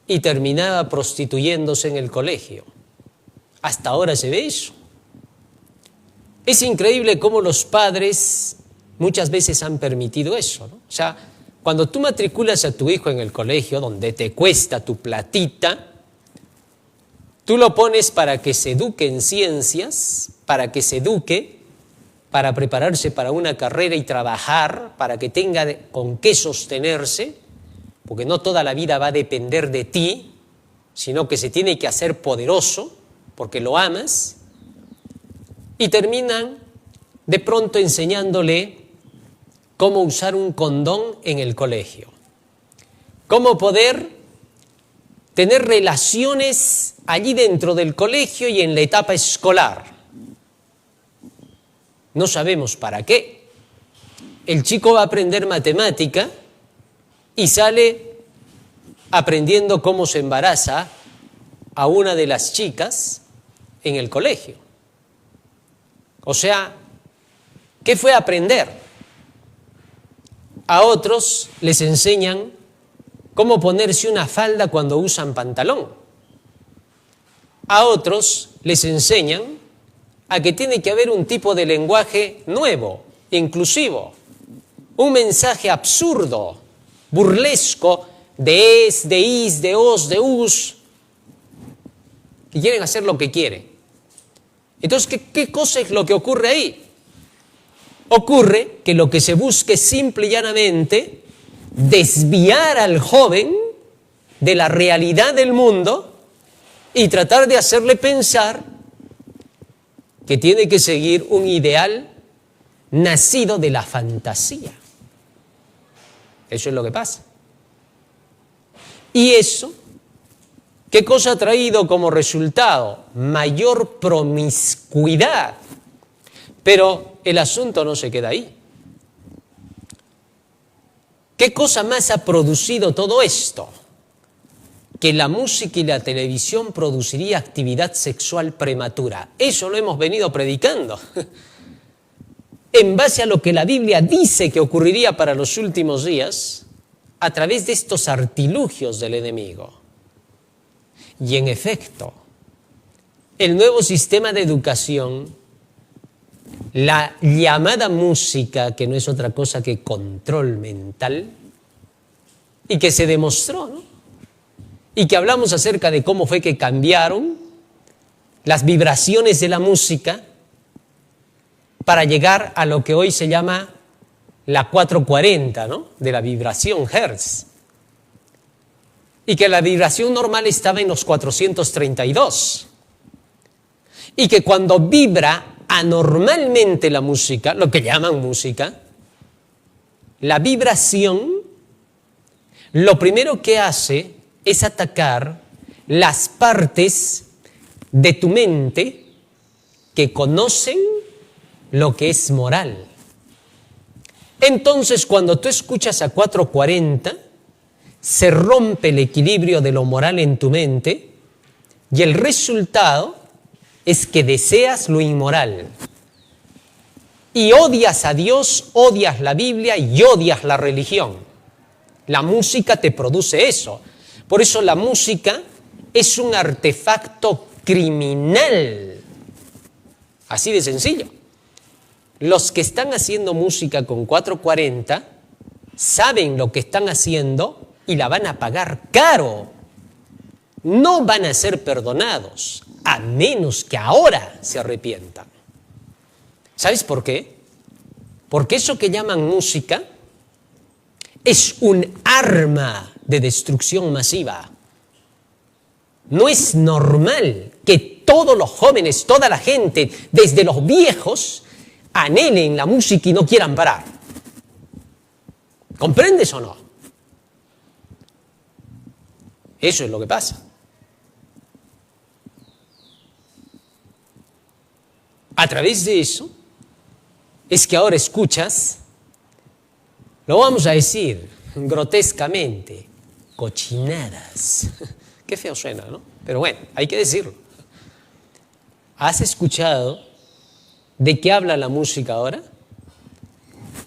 y terminaba prostituyéndose en el colegio. Hasta ahora se ve eso. Es increíble cómo los padres muchas veces han permitido eso, ¿no? O sea, cuando tú matriculas a tu hijo en el colegio, donde te cuesta tu platita, tú lo pones para que se eduque en ciencias, para que se eduque, para prepararse para una carrera y trabajar, para que tenga con qué sostenerse, porque no toda la vida va a depender de ti, sino que se tiene que hacer poderoso, porque lo amas, y terminan de pronto enseñándole cómo usar un condón en el colegio, cómo poder tener relaciones allí dentro del colegio y en la etapa escolar. No sabemos para qué. El chico va a aprender matemática y sale aprendiendo cómo se embaraza a una de las chicas en el colegio. O sea, ¿qué fue a aprender? A otros les enseñan cómo ponerse una falda cuando usan pantalón. A otros les enseñan a que tiene que haber un tipo de lenguaje nuevo, inclusivo, un mensaje absurdo, burlesco, de es, de is, de os, de us, y quieren hacer lo que quieren. Entonces, ¿qué cosa es lo que ocurre ahí? Ocurre que lo que se busque es simple y llanamente desviar al joven de la realidad del mundo y tratar de hacerle pensar que tiene que seguir un ideal nacido de la fantasía. Eso es lo que pasa. Y eso, ¿qué cosa ha traído como resultado? Mayor promiscuidad. Pero el asunto no se queda ahí. ¿Qué cosa más ha producido todo esto? Que la música y la televisión produciría actividad sexual prematura. Eso lo hemos venido predicando. En base a lo que la Biblia dice que ocurriría para los últimos días, a través de estos artilugios del enemigo. Y en efecto, el nuevo sistema de educación, la llamada música, que no es otra cosa que control mental, y que se demostró, ¿no? Y que hablamos acerca de cómo fue que cambiaron las vibraciones de la música para llegar a lo que hoy se llama la 440, ¿no? De la vibración Hertz. Y que la vibración normal estaba en los 432. Y que cuando vibra anormalmente la música, lo que llaman música, la vibración, lo primero que hace es atacar las partes de tu mente que conocen lo que es moral. Entonces, cuando tú escuchas a 440, se rompe el equilibrio de lo moral en tu mente y el resultado es que deseas lo inmoral. Y odias a Dios, odias la Biblia y odias la religión. La música te produce eso. Por eso la música es un artefacto criminal. Así de sencillo. Los que están haciendo música con 440 saben lo que están haciendo y la van a pagar caro. No van a ser perdonados, a menos que ahora se arrepientan. ¿Sabes por qué? Porque eso que llaman música es un arma de destrucción masiva. No es normal que todos los jóvenes, toda la gente, desde los viejos, anhelen la música y no quieran parar. ¿Comprendes o no? Eso es lo que pasa. A través de eso, es que ahora escuchas, lo vamos a decir grotescamente, cochinadas. Qué feo suena, ¿no? Pero bueno, hay que decirlo. ¿Has escuchado de qué habla la música ahora?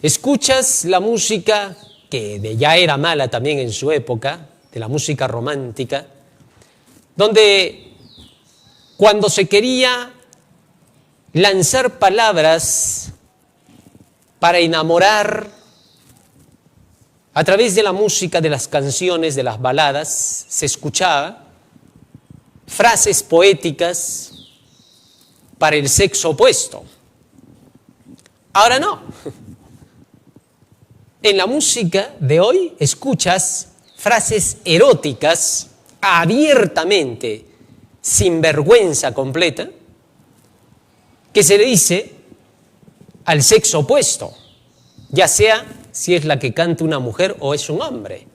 ¿Escuchas la música que ya era mala también en su época, de la música romántica, donde cuando se quería lanzar palabras para enamorar a través de la música, de las canciones, de las baladas, se escuchaba frases poéticas para el sexo opuesto. Ahora no. En la música de hoy escuchas frases eróticas abiertamente, sin vergüenza completa, que se le dice al sexo opuesto, ya sea si es la que canta una mujer o es un hombre.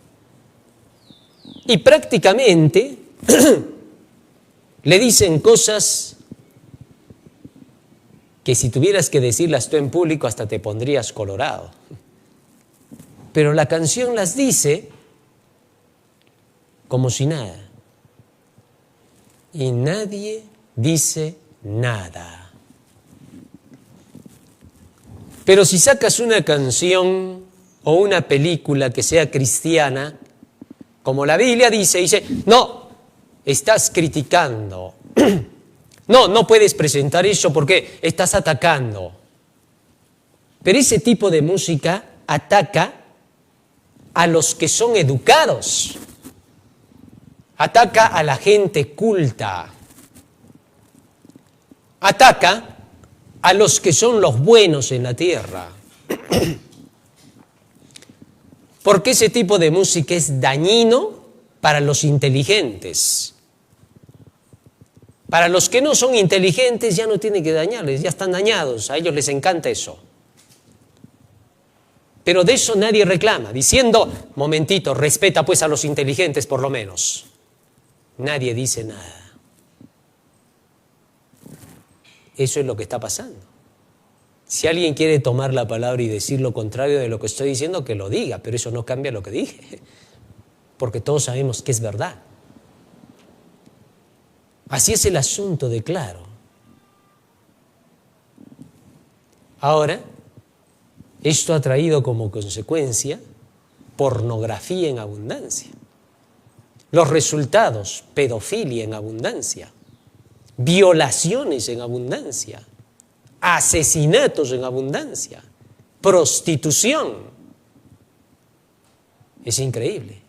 Y prácticamente le dicen cosas que si tuvieras que decirlas tú en público hasta te pondrías colorado. Pero la canción las dice como si nada. Y nadie dice nada. Pero si sacas una canción o una película que sea cristiana, como la Biblia dice, no, estás criticando. No puedes presentar eso porque estás atacando. Pero ese tipo de música ataca a los que son educados. Ataca a la gente culta. Ataca a los que son los buenos en la tierra. Porque ese tipo de música es dañino para los inteligentes. Para los que no son inteligentes ya no tiene que dañarles, ya están dañados, a ellos les encanta eso. Pero de eso nadie reclama, diciendo, momentito, respeta pues a los inteligentes por lo menos. Nadie dice nada. Eso es lo que está pasando. Si alguien quiere tomar la palabra y decir lo contrario de lo que estoy diciendo, que lo diga, pero eso no cambia lo que dije, porque todos sabemos que es verdad. Así es el asunto de claro. Ahora, esto ha traído como consecuencia pornografía en abundancia. Los resultados, pedofilia en abundancia, violaciones en abundancia, asesinatos en abundancia, prostitución. Es increíble.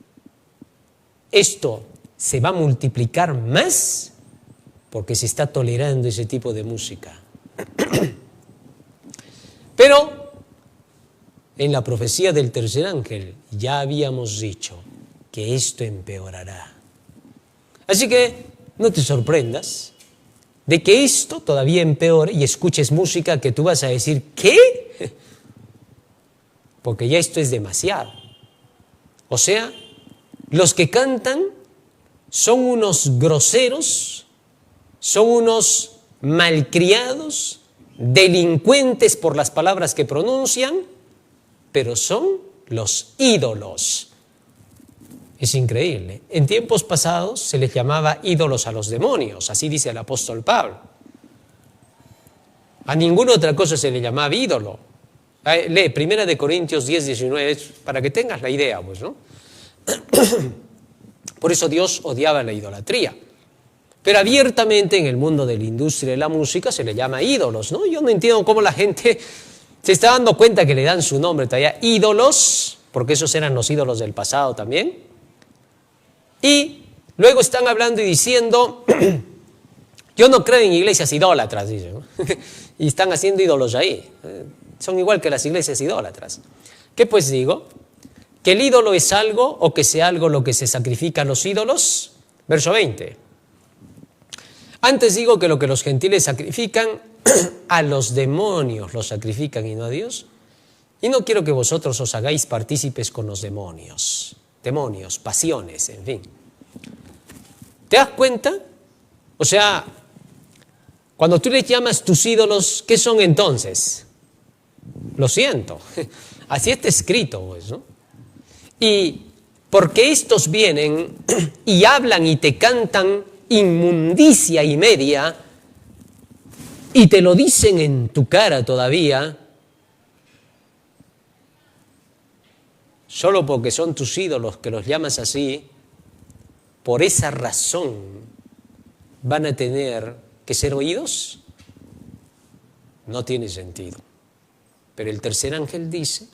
Esto se va a multiplicar más porque se está tolerando ese tipo de música. Pero en la profecía del tercer ángel ya habíamos dicho que esto empeorará. Así que no te sorprendas de que esto todavía empeore y escuches música que tú vas a decir, ¿qué? Porque ya esto es demasiado. O sea, los que cantan son unos groseros, son unos malcriados, delincuentes por las palabras que pronuncian, pero son los ídolos. Es increíble. En tiempos pasados se les llamaba ídolos a los demonios, así dice el apóstol Pablo. A ninguna otra cosa se le llamaba ídolo. Lee 1 Corintios 10, 19, para que tengas la idea, pues, ¿no? Por eso Dios odiaba la idolatría. Pero abiertamente en el mundo de la industria de la música se le llama ídolos, ¿no? Yo no entiendo cómo la gente se está dando cuenta que le dan su nombre todavía, ídolos, porque esos eran los ídolos del pasado también. Y luego están hablando y diciendo, yo no creo en iglesias idólatras, dicen, ¿no? Y están haciendo ídolos ahí. Son igual que las iglesias idólatras. ¿Qué pues digo? ¿Que el ídolo es algo o que sea algo lo que se sacrifica a los ídolos? Verso 20. Antes digo que lo que los gentiles sacrifican, a los demonios los sacrifican y no a Dios. Y no quiero que vosotros os hagáis partícipes con los demonios. Demonios, pasiones, en fin. ¿Te das cuenta? O sea, cuando tú les llamas tus ídolos, ¿qué son entonces? Lo siento, así está escrito, pues, ¿no? Y porque estos vienen y hablan y te cantan inmundicia y media y te lo dicen en tu cara todavía, solo porque son tus ídolos que los llamas así, por esa razón van a tener que ser oídos? No tiene sentido. Pero el tercer ángel dice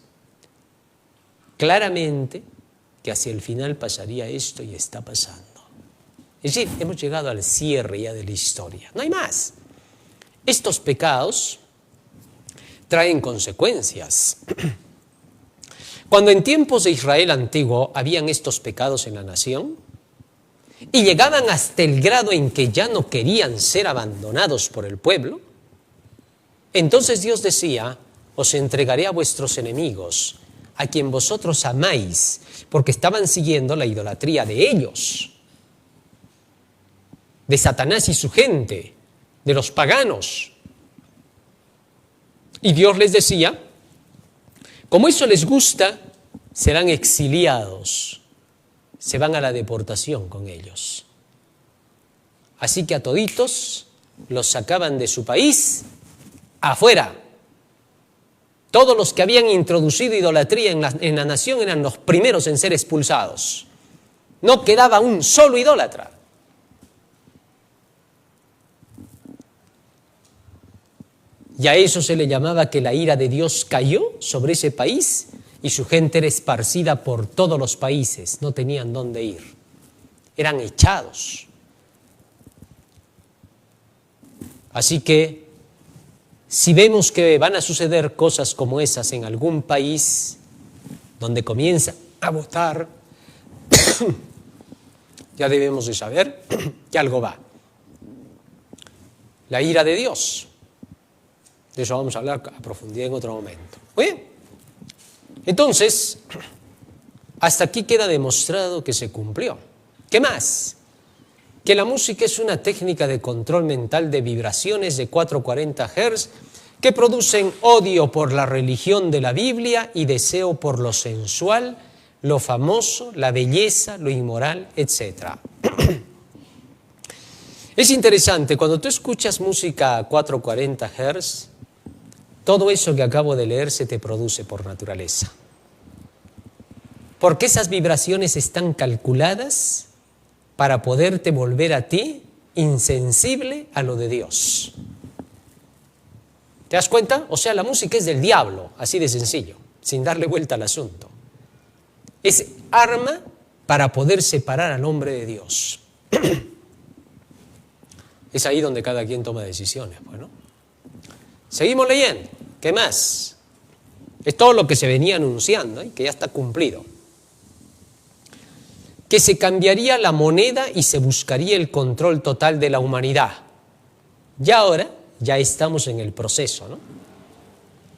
claramente que hacia el final pasaría esto y está pasando. Es decir, hemos llegado al cierre ya de la historia. No hay más. Estos pecados traen consecuencias. Cuando en tiempos de Israel antiguo habían estos pecados en la nación y llegaban hasta el grado en que ya no querían ser abandonados por el pueblo, entonces Dios decía: os entregaré a vuestros enemigos, a quien vosotros amáis, porque estaban siguiendo la idolatría de ellos, de Satanás y su gente, de los paganos. Y Dios les decía: como eso les gusta, serán exiliados, se van a la deportación con ellos. Así que a toditos los sacaban de su país afuera. Todos los que habían introducido idolatría en la nación eran los primeros en ser expulsados. No quedaba un solo idólatra. Y a eso se le llamaba que la ira de Dios cayó sobre ese país y su gente era esparcida por todos los países. No tenían dónde ir. Eran echados. Así que si vemos que van a suceder cosas como esas en algún país donde comienza a votar, ya debemos de saber que algo va. La ira de Dios. De eso vamos a hablar a profundidad en otro momento. Muy bien. Entonces, hasta aquí queda demostrado que se cumplió. ¿Qué más? Que la música es una técnica de control mental de vibraciones de 440 Hz que producen odio por la religión de la Biblia y deseo por lo sensual, lo famoso, la belleza, lo inmoral, etc. Es interesante, cuando tú escuchas música a 440 Hz, todo eso que acabo de leer se te produce por naturaleza. Porque esas vibraciones están calculadas para poderte volver a ti insensible a lo de Dios. ¿Te das cuenta? O sea, la música es del diablo, así de sencillo, sin darle vuelta al asunto. Es arma para poder separar al hombre de Dios. Es ahí donde cada quien toma decisiones, bueno. Seguimos leyendo. ¿Qué más? Es todo lo que se venía anunciando, que ya está cumplido. Que se cambiaría la moneda y se buscaría el control total de la humanidad. Y ahora ya estamos en el proceso, ¿no?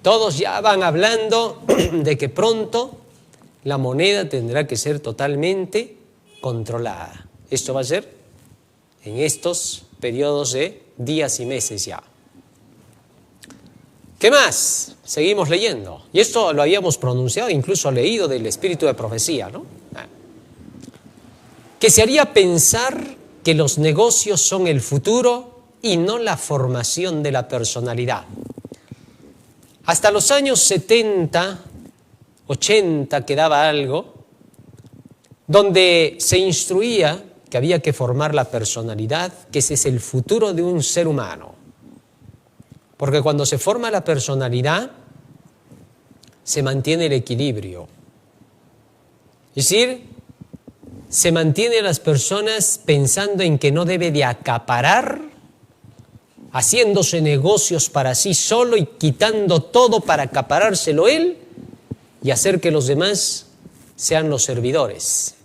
Todos ya van hablando de que pronto la moneda tendrá que ser totalmente controlada. Esto va a ser en estos periodos de días y meses ya. ¿Qué más? Seguimos leyendo. Y esto lo habíamos pronunciado, incluso leído del espíritu de profecía, ¿no? Que se haría pensar que los negocios son el futuro y no la formación de la personalidad. Hasta los años 70, 80 quedaba algo, donde se instruía que había que formar la personalidad, que ese es el futuro de un ser humano. Porque cuando se forma la personalidad, se mantiene el equilibrio. Es decir, se mantiene a las personas pensando en que no debe de acaparar, haciéndose negocios para sí solo y quitando todo para acaparárselo él y hacer que los demás sean los servidores.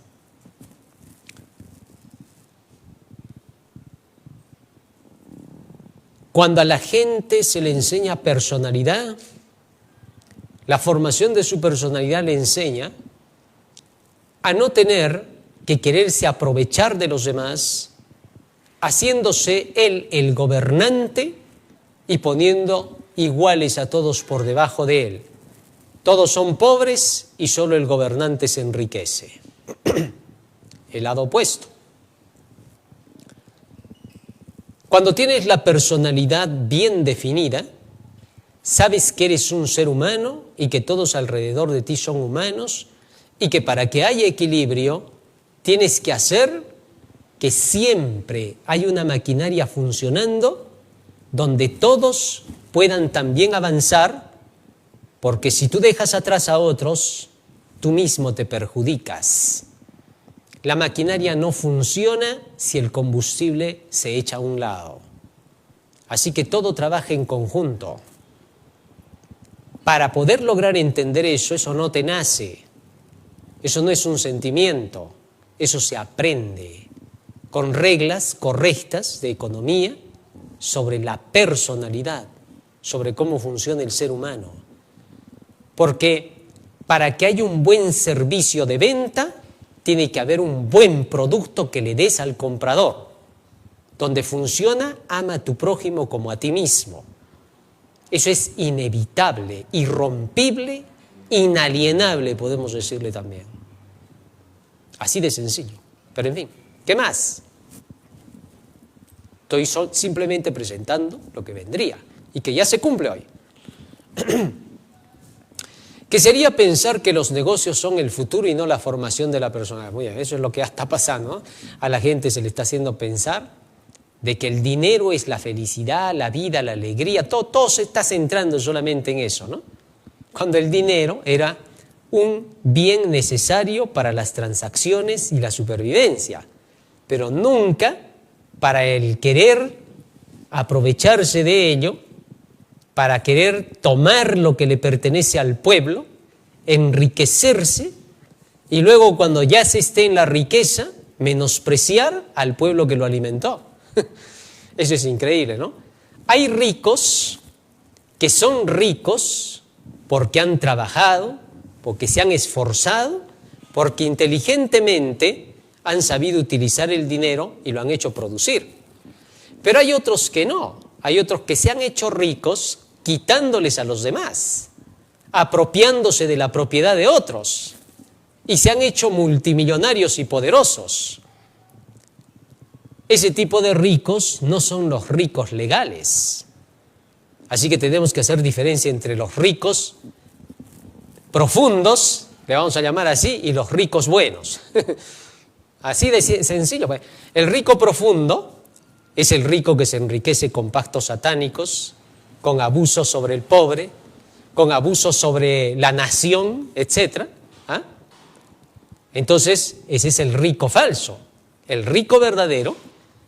Cuando a la gente se le enseña personalidad, la formación de su personalidad le enseña a no tener que quererse aprovechar de los demás, haciéndose él el gobernante y poniendo iguales a todos por debajo de él. Todos son pobres y solo el gobernante se enriquece. El lado opuesto. Cuando tienes la personalidad bien definida, sabes que eres un ser humano y que todos alrededor de ti son humanos y que para que haya equilibrio tienes que hacer que siempre hay una maquinaria funcionando donde todos puedan también avanzar, porque si tú dejas atrás a otros, tú mismo te perjudicas. La maquinaria no funciona si el combustible se echa a un lado. Así que todo trabaja en conjunto. Para poder lograr entender eso no te nace. Eso no es un sentimiento, eso se aprende con reglas correctas de economía sobre la personalidad, sobre cómo funciona el ser humano. Porque para que haya un buen servicio de venta, tiene que haber un buen producto que le des al comprador. Donde funciona, ama a tu prójimo como a ti mismo. Eso es inevitable, irrompible, inalienable, podemos decirle también. Así de sencillo. Pero en fin, ¿qué más? Estoy simplemente presentando lo que vendría y que ya se cumple hoy. Que sería pensar que los negocios son el futuro y no la formación de la persona. Muy bien, eso es lo que ya está pasando, ¿no? A la gente se le está haciendo pensar de que el dinero es la felicidad, la vida, la alegría, todo se está centrando solamente en eso, ¿no? Cuando el dinero era un bien necesario para las transacciones y la supervivencia, pero nunca para el querer aprovecharse de ello, para querer tomar lo que le pertenece al pueblo, enriquecerse y luego cuando ya se esté en la riqueza, menospreciar al pueblo que lo alimentó. Eso es increíble, ¿no? Hay ricos que son ricos porque han trabajado, porque se han esforzado, porque inteligentemente han sabido utilizar el dinero y lo han hecho producir. Pero hay otros que no, hay otros que se han hecho ricos quitándoles a los demás, apropiándose de la propiedad de otros y se han hecho multimillonarios y poderosos. Ese tipo de ricos no son los ricos legales. Así que tenemos que hacer diferencia entre los ricos profundos, le vamos a llamar así, y los ricos buenos. Así de sencillo. El rico profundo es el rico que se enriquece con pactos satánicos, con abusos sobre el pobre, con abusos sobre la nación, etc. ¿Ah? Entonces, ese es el rico falso. El rico verdadero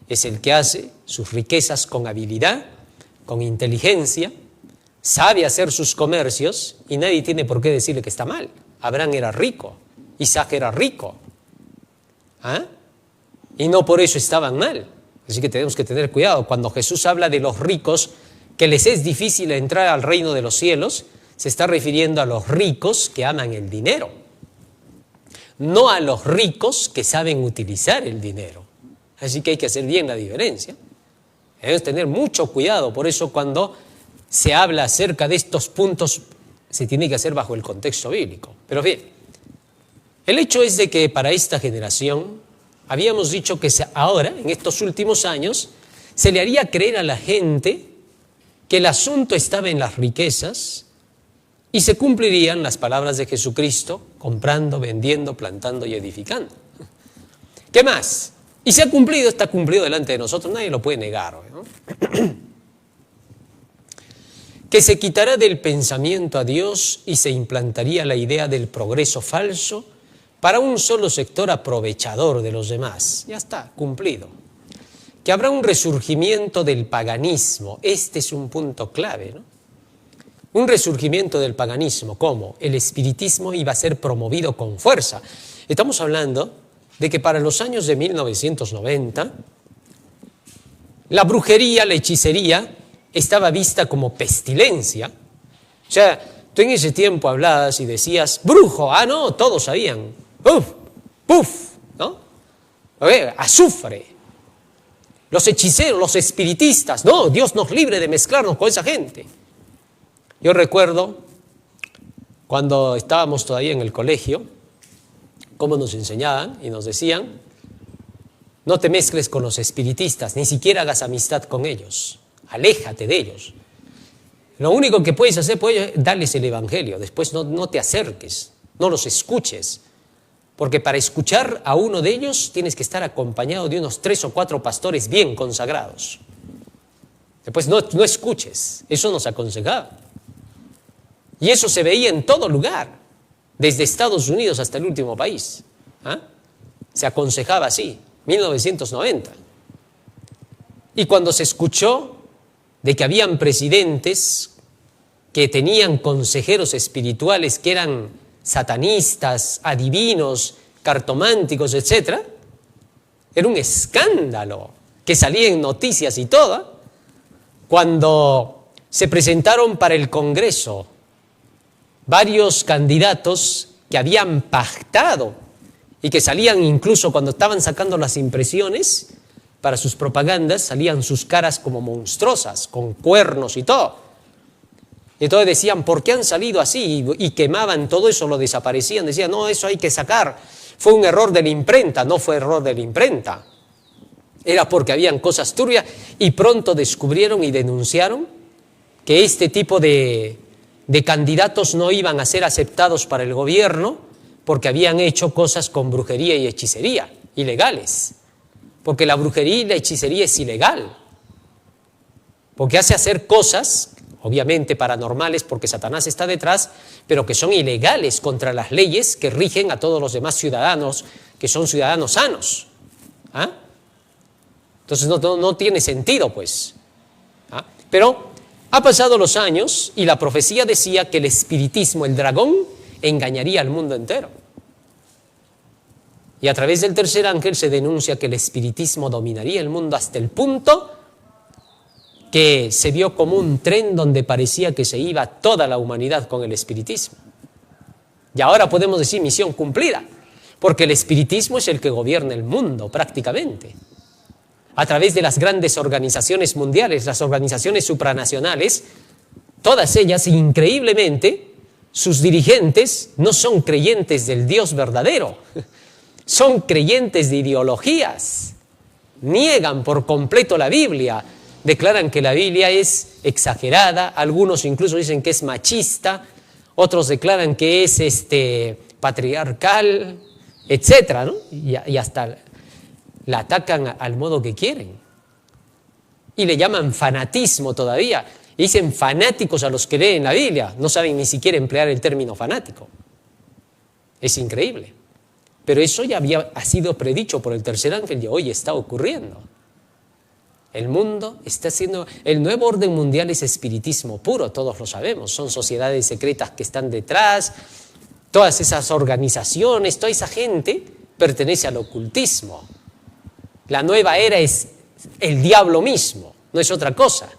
es el que hace sus riquezas con habilidad, con inteligencia, sabe hacer sus comercios y nadie tiene por qué decirle que está mal. Abraham era rico, Isaac era rico. ¿Ah? Y no por eso estaban mal. Así que tenemos que tener cuidado. Cuando Jesús habla de los ricos, que les es difícil entrar al reino de los cielos, se está refiriendo a los ricos que aman el dinero, no a los ricos que saben utilizar el dinero. Así que hay que hacer bien la diferencia. Debemos tener mucho cuidado. Por eso cuando se habla acerca de estos puntos, se tiene que hacer bajo el contexto bíblico. Pero bien, el hecho es de que para esta generación, habíamos dicho que ahora, en estos últimos años, se le haría creer a la gente que el asunto estaba en las riquezas y se cumplirían las palabras de Jesucristo, comprando, vendiendo, plantando y edificando. ¿Qué más? Y se ha cumplido, está cumplido delante de nosotros, nadie lo puede negar, ¿no? Que se quitará del pensamiento a Dios y se implantaría la idea del progreso falso para un solo sector aprovechador de los demás. Ya está, cumplido. Que habrá un resurgimiento del paganismo. Este es un punto clave, ¿no? Un resurgimiento del paganismo. ¿Cómo? El espiritismo iba a ser promovido con fuerza. Estamos hablando de que para los años de 1990, la brujería, la hechicería, estaba vista como pestilencia. O sea, tú en ese tiempo hablabas y decías, brujo, no, todos sabían. Puf, puf, ¿no? Azufre. Los hechiceros, los espiritistas, no, Dios nos libre de mezclarnos con esa gente. Yo recuerdo cuando estábamos todavía en el colegio, cómo nos enseñaban y nos decían, no te mezcles con los espiritistas, ni siquiera hagas amistad con ellos, aléjate de ellos. Lo único que puedes hacer es darles el evangelio, después no te acerques, no los escuches, Porque para escuchar a uno de ellos tienes que estar acompañado de unos 3 o 4 pastores bien consagrados. Después no escuches, eso nos aconsejaba. Y eso se veía en todo lugar, desde Estados Unidos hasta el último país. Se aconsejaba así, 1990. Y cuando se escuchó de que habían presidentes que tenían consejeros espirituales que eran satanistas, adivinos, cartománticos, etc., era un escándalo que salía en noticias y todo. Cuando se presentaron para el Congreso varios candidatos que habían pactado y que salían incluso cuando estaban sacando las impresiones para sus propagandas, salían sus caras como monstruosas, con cuernos y todo. Y entonces decían, ¿por qué han salido así? Y quemaban todo eso, lo desaparecían. Decían, no, eso hay que sacar. Fue un error de la imprenta. No fue error de la imprenta. Era porque habían cosas turbias y pronto descubrieron y denunciaron que este tipo de candidatos no iban a ser aceptados para el gobierno porque habían hecho cosas con brujería y hechicería, ilegales. Porque la brujería y la hechicería es ilegal. Porque hace hacer cosas, obviamente paranormales porque Satanás está detrás, pero que son ilegales contra las leyes que rigen a todos los demás ciudadanos, que son ciudadanos sanos. Entonces no tiene sentido, pues. Pero ha pasado los años y la profecía decía que el espiritismo, el dragón, engañaría al mundo entero. Y a través del tercer ángel se denuncia que el espiritismo dominaría el mundo hasta el punto que se vio como un tren donde parecía que se iba toda la humanidad con el espiritismo. Y ahora podemos decir misión cumplida, porque el espiritismo es el que gobierna el mundo prácticamente. A través de las grandes organizaciones mundiales, las organizaciones supranacionales, todas ellas, increíblemente, sus dirigentes no son creyentes del Dios verdadero, son creyentes de ideologías, niegan por completo la Biblia, declaran que la Biblia es exagerada, algunos incluso dicen que es machista, otros declaran que es patriarcal, etcétera, ¿no? Y hasta la atacan al modo que quieren. Y le llaman fanatismo todavía. Y dicen fanáticos a los que leen la Biblia. No saben ni siquiera emplear el término fanático. Es increíble. Pero eso ya ha sido predicho por el tercer ángel y hoy está ocurriendo. El mundo está siendo... El nuevo orden mundial es espiritismo puro, todos lo sabemos. Son sociedades secretas que están detrás. Todas esas organizaciones, toda esa gente pertenece al ocultismo. La nueva era es el diablo mismo, no es otra cosa.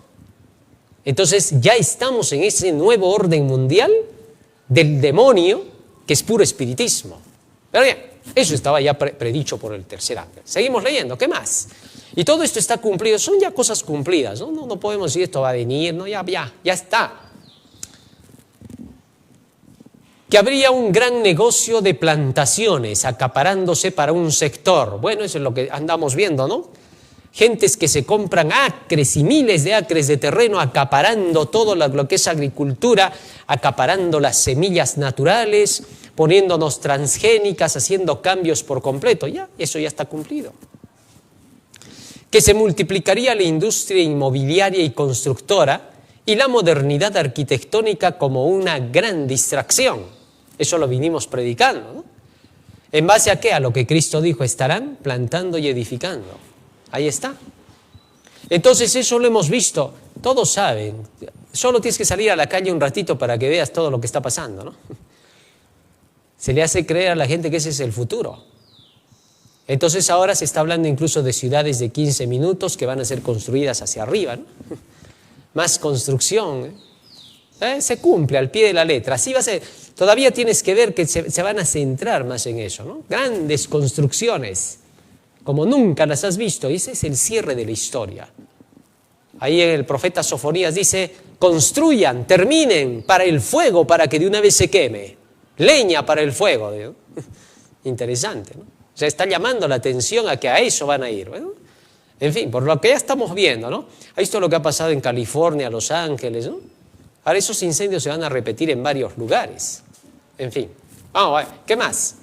Entonces ya estamos en ese nuevo orden mundial del demonio que es puro espiritismo. Pero bien, eso estaba ya predicho por el tercer ángel. Seguimos leyendo, ¿qué más? Y todo esto está cumplido, son ya cosas cumplidas, ¿no? No podemos decir esto va a venir, no, ya está. Que habría un gran negocio de plantaciones acaparándose para un sector. Bueno, eso es lo que andamos viendo, ¿no? Gentes que se compran acres y miles de acres de terreno acaparando todo lo que es agricultura, acaparando las semillas naturales, poniéndonos transgénicas, haciendo cambios por completo. Ya, eso ya está cumplido. Que se multiplicaría la industria inmobiliaria y constructora y la modernidad arquitectónica como una gran distracción. Eso lo vinimos predicando, ¿no? ¿En base a qué? A lo que Cristo dijo, estarán plantando y edificando. Ahí está. Entonces eso lo hemos visto, todos saben. Solo tienes que salir a la calle un ratito para que veas todo lo que está pasando, ¿no? Se le hace creer a la gente que ese es el futuro. Entonces ahora se está hablando incluso de ciudades de 15 minutos que van a ser construidas hacia arriba, ¿no? Más construcción, se cumple al pie de la letra. Así va a ser. Todavía tienes que ver que se van a centrar más en eso, ¿no? Grandes construcciones, como nunca las has visto. Y ese es el cierre de la historia. Ahí el profeta Sofonías dice, construyan, terminen para el fuego, para que de una vez se queme. Leña para el fuego. ¿No? Interesante, ¿no? O sea, está llamando la atención a que a eso van a ir, ¿no? En fin, por lo que ya estamos viendo, ¿no? Ha visto lo que ha pasado en California, Los Ángeles, ¿no? Ahora esos incendios se van a repetir en varios lugares. En fin, vamos a ver, ¿qué más?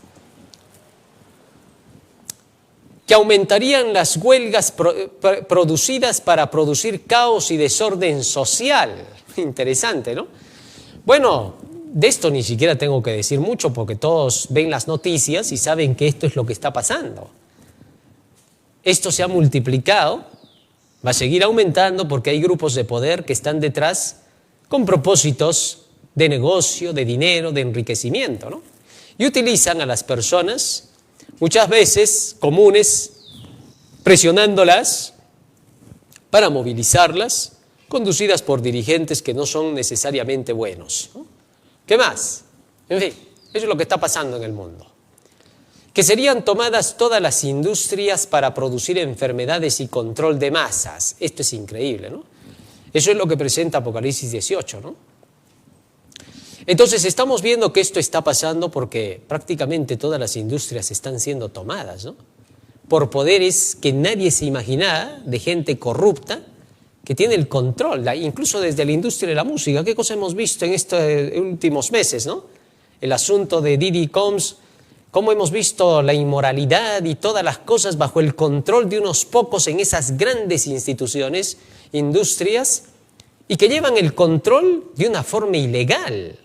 que aumentarían las huelgas producidas para producir caos y desorden social. Interesante, ¿no? Bueno, de esto ni siquiera tengo que decir mucho porque todos ven las noticias y saben que esto es lo que está pasando. Esto se ha multiplicado, va a seguir aumentando porque hay grupos de poder que están detrás con propósitos de negocio, de dinero, de enriquecimiento, ¿no? Y utilizan a las personas, muchas veces comunes, presionándolas para movilizarlas, conducidas por dirigentes que no son necesariamente buenos, ¿no? ¿Qué más? En fin, eso es lo que está pasando en el mundo. Que serían tomadas todas las industrias para producir enfermedades y control de masas. Esto es increíble, ¿no? Eso es lo que presenta Apocalipsis 18, ¿no? Entonces estamos viendo que esto está pasando porque prácticamente todas las industrias están siendo tomadas, ¿no? Por poderes que nadie se imaginaba, de gente corrupta, que tiene el control, incluso desde la industria de la música. ¿Qué cosa hemos visto en estos últimos meses, no? El asunto de Diddy Combs, cómo hemos visto la inmoralidad y todas las cosas bajo el control de unos pocos en esas grandes instituciones, industrias, y que llevan el control de una forma ilegal.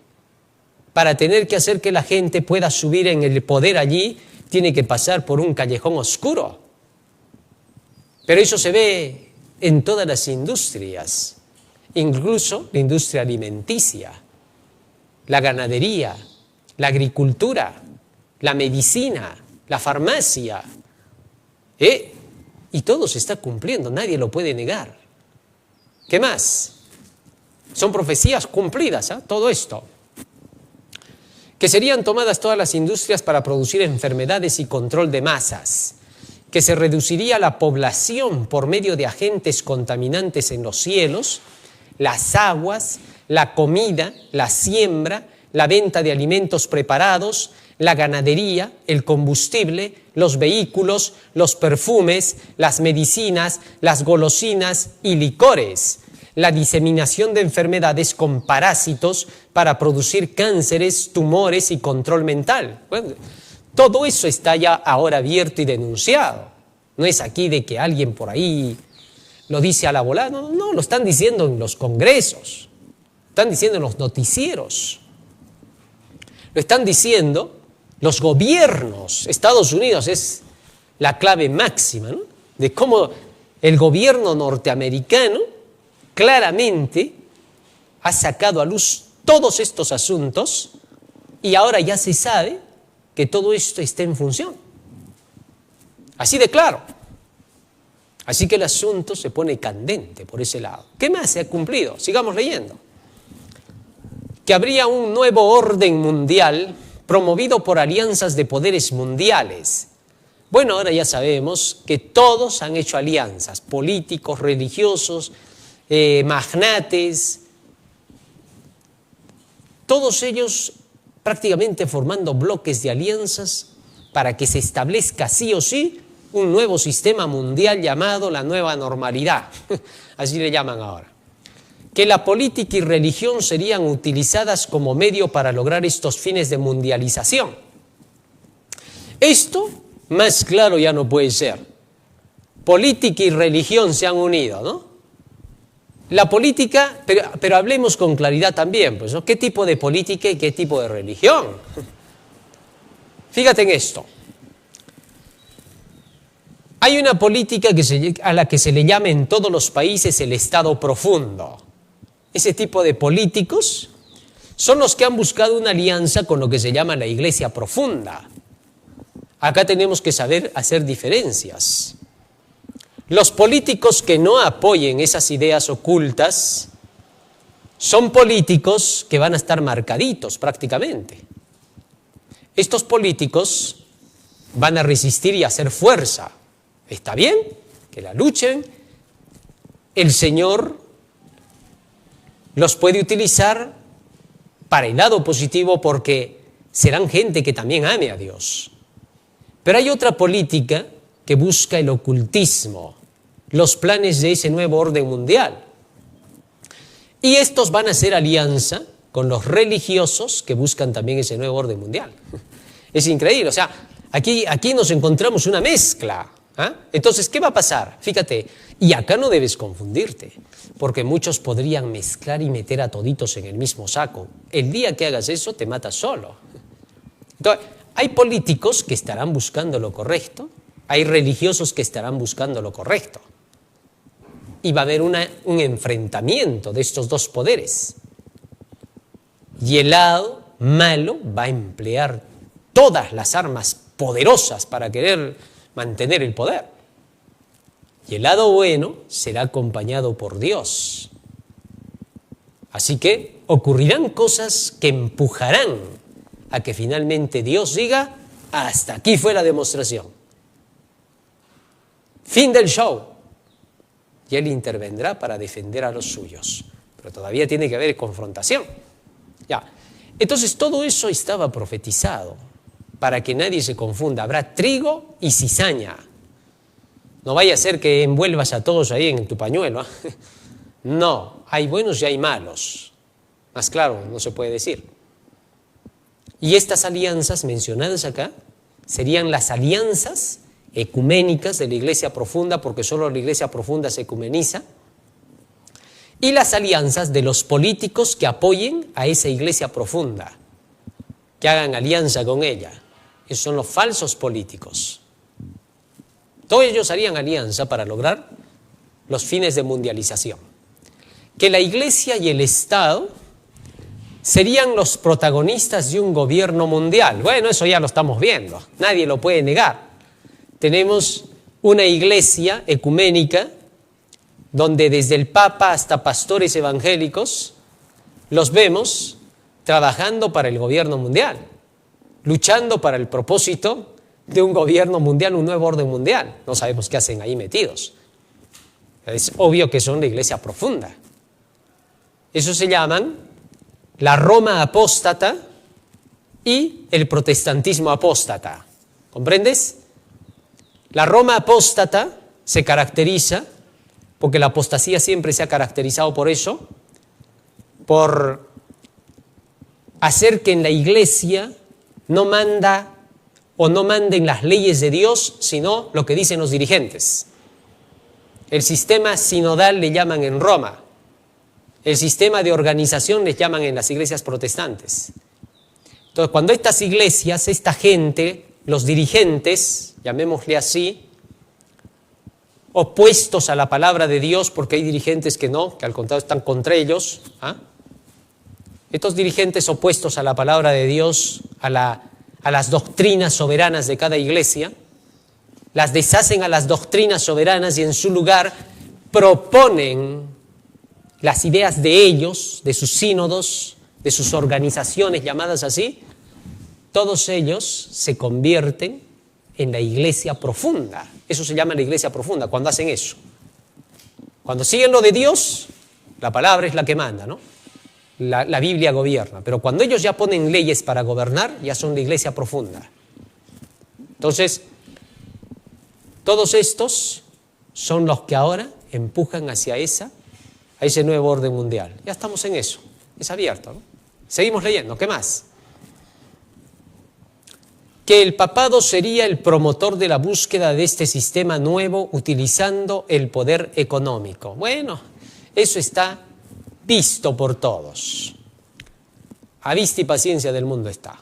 Para tener que hacer que la gente pueda subir en el poder allí, tiene que pasar por un callejón oscuro. Pero eso se ve en todas las industrias, incluso la industria alimenticia, la ganadería, la agricultura, la medicina, la farmacia. Y todo se está cumpliendo, nadie lo puede negar. ¿Qué más? Son profecías cumplidas, todo esto. Que serían tomadas todas las industrias para producir enfermedades y control de masas. Que se reduciría la población por medio de agentes contaminantes en los cielos, las aguas, la comida, la siembra, la venta de alimentos preparados, la ganadería, el combustible, los vehículos, los perfumes, las medicinas, las golosinas y licores, la diseminación de enfermedades con parásitos para producir cánceres, tumores y control mental. Bueno, todo eso está ya ahora abierto y denunciado. No es aquí de que alguien por ahí lo dice a la volada. No, lo están diciendo en los congresos, lo están diciendo en los noticieros, lo están diciendo los gobiernos. Estados Unidos es la clave máxima, ¿no? De cómo el gobierno norteamericano claramente ha sacado a luz todos estos asuntos y ahora ya se sabe que todo esto está en función. Así de claro. Así que el asunto se pone candente por ese lado. ¿Qué más se ha cumplido? Sigamos leyendo. Que habría un nuevo orden mundial promovido por alianzas de poderes mundiales. Bueno, ahora ya sabemos que todos han hecho alianzas, políticos, religiosos, magnates, todos ellos prácticamente formando bloques de alianzas para que se establezca sí o sí un nuevo sistema mundial llamado la nueva normalidad. Así le llaman ahora. Que la política y religión serían utilizadas como medio para lograr estos fines de mundialización. Esto más claro ya no puede ser. Política y religión se han unido, ¿no? La política, pero hablemos con claridad también, pues, ¿no? ¿Qué tipo de política y qué tipo de religión? Fíjate en esto. Hay una política a la que se le llama en todos los países el Estado profundo. Ese tipo de políticos son los que han buscado una alianza con lo que se llama la Iglesia profunda. Acá tenemos que saber hacer diferencias. Los políticos que no apoyen esas ideas ocultas son políticos que van a estar marcaditos prácticamente. Estos políticos van a resistir y hacer fuerza. Está bien que la luchen. El Señor los puede utilizar para el lado positivo porque serán gente que también ame a Dios. Pero hay otra política que busca el ocultismo, los planes de ese nuevo orden mundial. Y estos van a hacer alianza con los religiosos que buscan también ese nuevo orden mundial. Es increíble, o sea, aquí nos encontramos una mezcla. ¿Ah? Entonces, ¿qué va a pasar? Fíjate, y acá no debes confundirte, porque muchos podrían mezclar y meter a toditos en el mismo saco. El día que hagas eso, te matas solo. Entonces, hay políticos que estarán buscando lo correcto, hay religiosos que estarán buscando lo correcto. Y va a haber un enfrentamiento de estos dos poderes. Y el lado malo va a emplear todas las armas poderosas para querer mantener el poder. Y el lado bueno será acompañado por Dios. Así que ocurrirán cosas que empujarán a que finalmente Dios diga, hasta aquí fue la demostración. Fin del show. Y Él intervendrá para defender a los suyos. Pero todavía tiene que haber confrontación. Ya. Entonces todo eso estaba profetizado. Para que nadie se confunda, habrá trigo y cizaña. No vaya a ser que envuelvas a todos ahí en tu pañuelo. No, hay buenos y hay malos. Más claro, no se puede decir. Y estas alianzas mencionadas acá serían las alianzas ecuménicas de la Iglesia Profunda, porque solo la Iglesia Profunda se ecumeniza, y las alianzas de los políticos que apoyen a esa Iglesia Profunda, que hagan alianza con ella. Esos son los falsos políticos. Todos ellos harían alianza para lograr los fines de mundialización. Que la Iglesia y el Estado serían los protagonistas de un gobierno mundial. Bueno, eso ya lo estamos viendo, nadie lo puede negar. Tenemos una iglesia ecuménica donde desde el Papa hasta pastores evangélicos los vemos trabajando para el gobierno mundial, luchando para el propósito de un gobierno mundial, un nuevo orden mundial. No sabemos qué hacen ahí metidos. Es obvio que son la Iglesia Profunda. Eso se llaman la Roma apóstata y el protestantismo apóstata. ¿Comprendes? La Roma apóstata se caracteriza, porque la apostasía siempre se ha caracterizado por eso, por hacer que en la Iglesia no manda o no manden las leyes de Dios, sino lo que dicen los dirigentes. El sistema sinodal le llaman en Roma. El sistema de organización les llaman en las iglesias protestantes. Entonces, cuando estas iglesias, esta gente, los dirigentes, llamémosle así, opuestos a la palabra de Dios, porque hay dirigentes que no, que al contrario están contra ellos, estos dirigentes opuestos a la palabra de Dios, a las doctrinas soberanas de cada iglesia, las deshacen a las doctrinas soberanas y en su lugar proponen las ideas de ellos, de sus sínodos, de sus organizaciones llamadas así. Todos ellos se convierten en la iglesia profunda. Eso se llama la iglesia profunda, cuando hacen eso. Cuando siguen lo de Dios, la palabra es la que manda, ¿no? La Biblia gobierna. Pero cuando ellos ya ponen leyes para gobernar, ya son la iglesia profunda. Entonces, todos estos son los que ahora empujan hacia a ese nuevo orden mundial. Ya estamos en eso, es abierto, ¿no? Seguimos leyendo, ¿qué más? Que el papado sería el promotor de la búsqueda de este sistema nuevo utilizando el poder económico. Bueno, eso está visto por todos. A vista y paciencia del mundo está.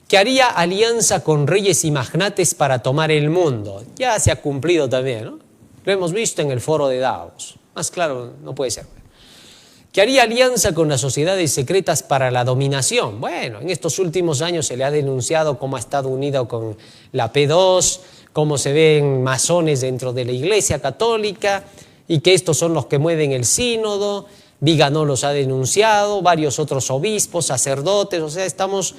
Que haría alianza con reyes y magnates para tomar el mundo. Ya se ha cumplido también, ¿no? Lo hemos visto en el foro de Davos. Más claro no puede ser. Que haría alianza con las sociedades secretas para la dominación. Bueno, en estos últimos años se le ha denunciado cómo ha estado unido con la P2, cómo se ven masones dentro de la Iglesia Católica y que estos son los que mueven el sínodo. Viganó los ha denunciado, varios otros obispos, sacerdotes, o sea, estamos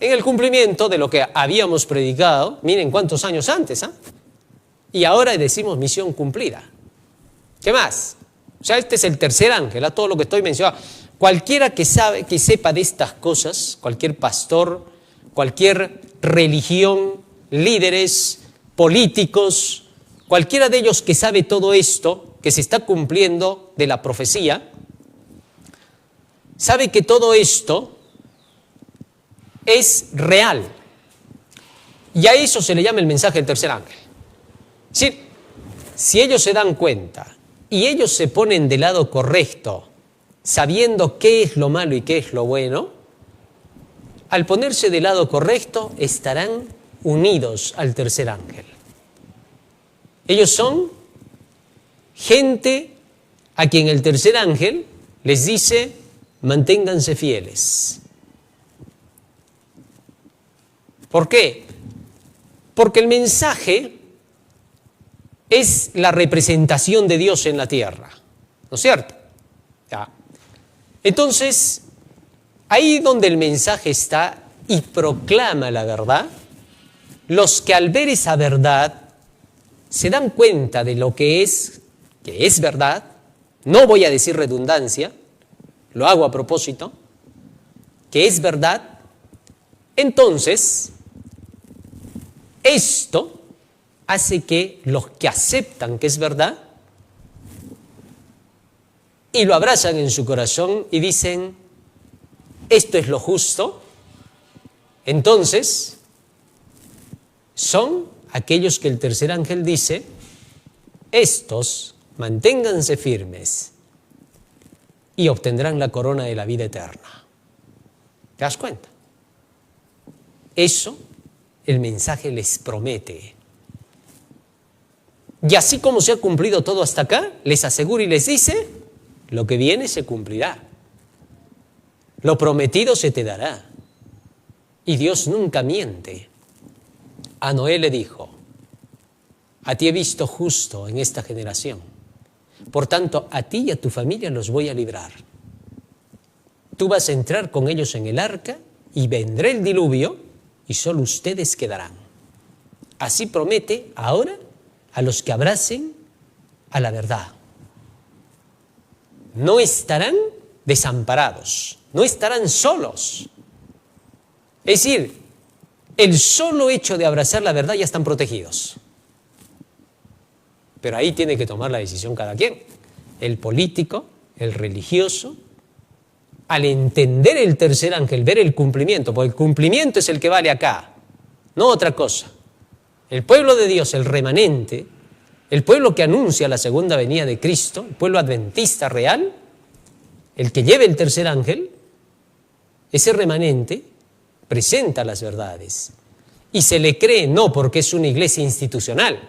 en el cumplimiento de lo que habíamos predicado, miren cuántos años antes, y ahora decimos misión cumplida. ¿Qué más? O sea, este es el tercer ángel, a todo lo que estoy mencionando. Cualquiera que sepa de estas cosas, cualquier pastor, cualquier religión, líderes, políticos, cualquiera de ellos que sabe todo esto, que se está cumpliendo de la profecía, sabe que todo esto es real. Y a eso se le llama el mensaje del tercer ángel. Sí, si ellos se dan cuenta y ellos se ponen del lado correcto, sabiendo qué es lo malo y qué es lo bueno, al ponerse del lado correcto estarán unidos al tercer ángel. Ellos son gente a quien el tercer ángel les dice: manténganse fieles. ¿Por qué? Porque el mensaje es la representación de Dios en la tierra, ¿no es cierto? Ya. Entonces, ahí donde el mensaje está y proclama la verdad, los que al ver esa verdad se dan cuenta de lo que es verdad, no voy a decir redundancia, lo hago a propósito, que es verdad, entonces esto hace que los que aceptan que es verdad y lo abrazan en su corazón y dicen: esto es lo justo, entonces son aquellos que el tercer ángel dice: estos manténganse firmes y obtendrán la corona de la vida eterna. ¿Te das cuenta? Eso el mensaje les promete. Y así como se ha cumplido todo hasta acá, les asegura y les dice: lo que viene se cumplirá. Lo prometido se te dará. Y Dios nunca miente. A Noé le dijo: a ti he visto justo en esta generación. Por tanto, a ti y a tu familia los voy a librar. Tú vas a entrar con ellos en el arca y vendrá el diluvio y solo ustedes quedarán. Así promete ahora a los que abracen a la verdad. No estarán desamparados, no estarán solos. Es decir, el solo hecho de abrazar la verdad ya están protegidos. Pero ahí tiene que tomar la decisión cada quien. El político, el religioso, al entender el tercer ángel, ver el cumplimiento, porque el cumplimiento es el que vale acá, no otra cosa. El pueblo de Dios, el remanente, el pueblo que anuncia la segunda venida de Cristo, el pueblo adventista real, el que lleve el tercer ángel, ese remanente presenta las verdades y se le cree no porque es una iglesia institucional,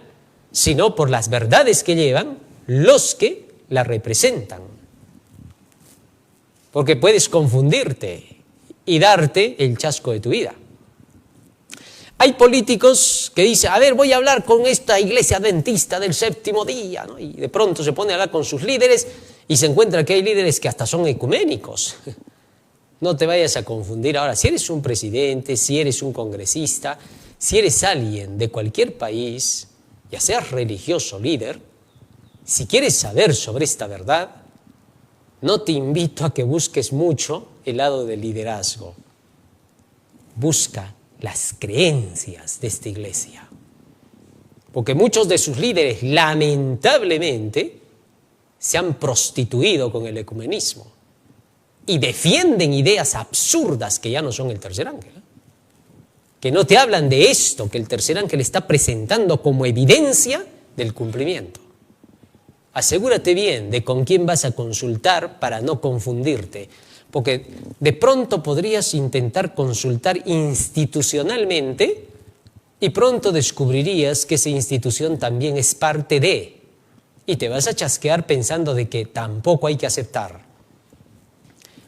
sino por las verdades que llevan los que la representan. Porque puedes confundirte y darte el chasco de tu vida. Hay políticos que dicen: a ver, voy a hablar con esta iglesia adventista del séptimo día, ¿no? Y de pronto se pone a hablar con sus líderes y se encuentra que hay líderes que hasta son ecuménicos. No te vayas a confundir ahora. Si eres un presidente, si eres un congresista, si eres alguien de cualquier país, ya seas religioso, líder, si quieres saber sobre esta verdad, no te invito a que busques mucho el lado del liderazgo. Busca las creencias de esta iglesia. Porque muchos de sus líderes, lamentablemente, se han prostituido con el ecumenismo y defienden ideas absurdas que ya no son el tercer ángel, que no te hablan de esto que el tercer ángel está presentando como evidencia del cumplimiento. Asegúrate bien de con quién vas a consultar para no confundirte, porque de pronto podrías intentar consultar institucionalmente y pronto descubrirías que esa institución también es parte de, y te vas a chasquear pensando de que tampoco hay que aceptar.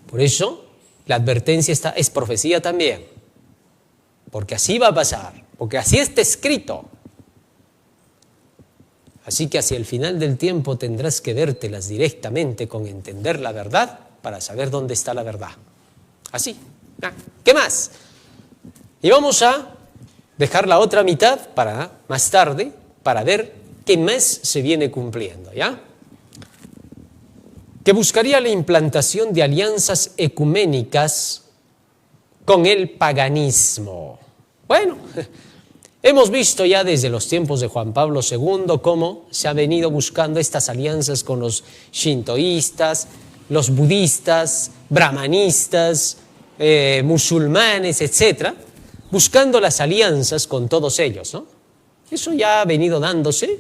Por eso, la advertencia es profecía también, porque así va a pasar, porque así está escrito. Así que hacia el final del tiempo tendrás que vértelas directamente con entender la verdad para saber dónde está la verdad. Así. ¿Qué más? Y vamos a dejar la otra mitad para más tarde, para ver qué más se viene cumpliendo, ¿ya? Que buscaría la implantación de alianzas ecuménicas con el paganismo. Bueno, hemos visto ya desde los tiempos de Juan Pablo II cómo se ha venido buscando estas alianzas con los shintoístas, los budistas, brahmanistas, musulmanes, etc., buscando las alianzas con todos ellos, ¿no? Eso ya ha venido dándose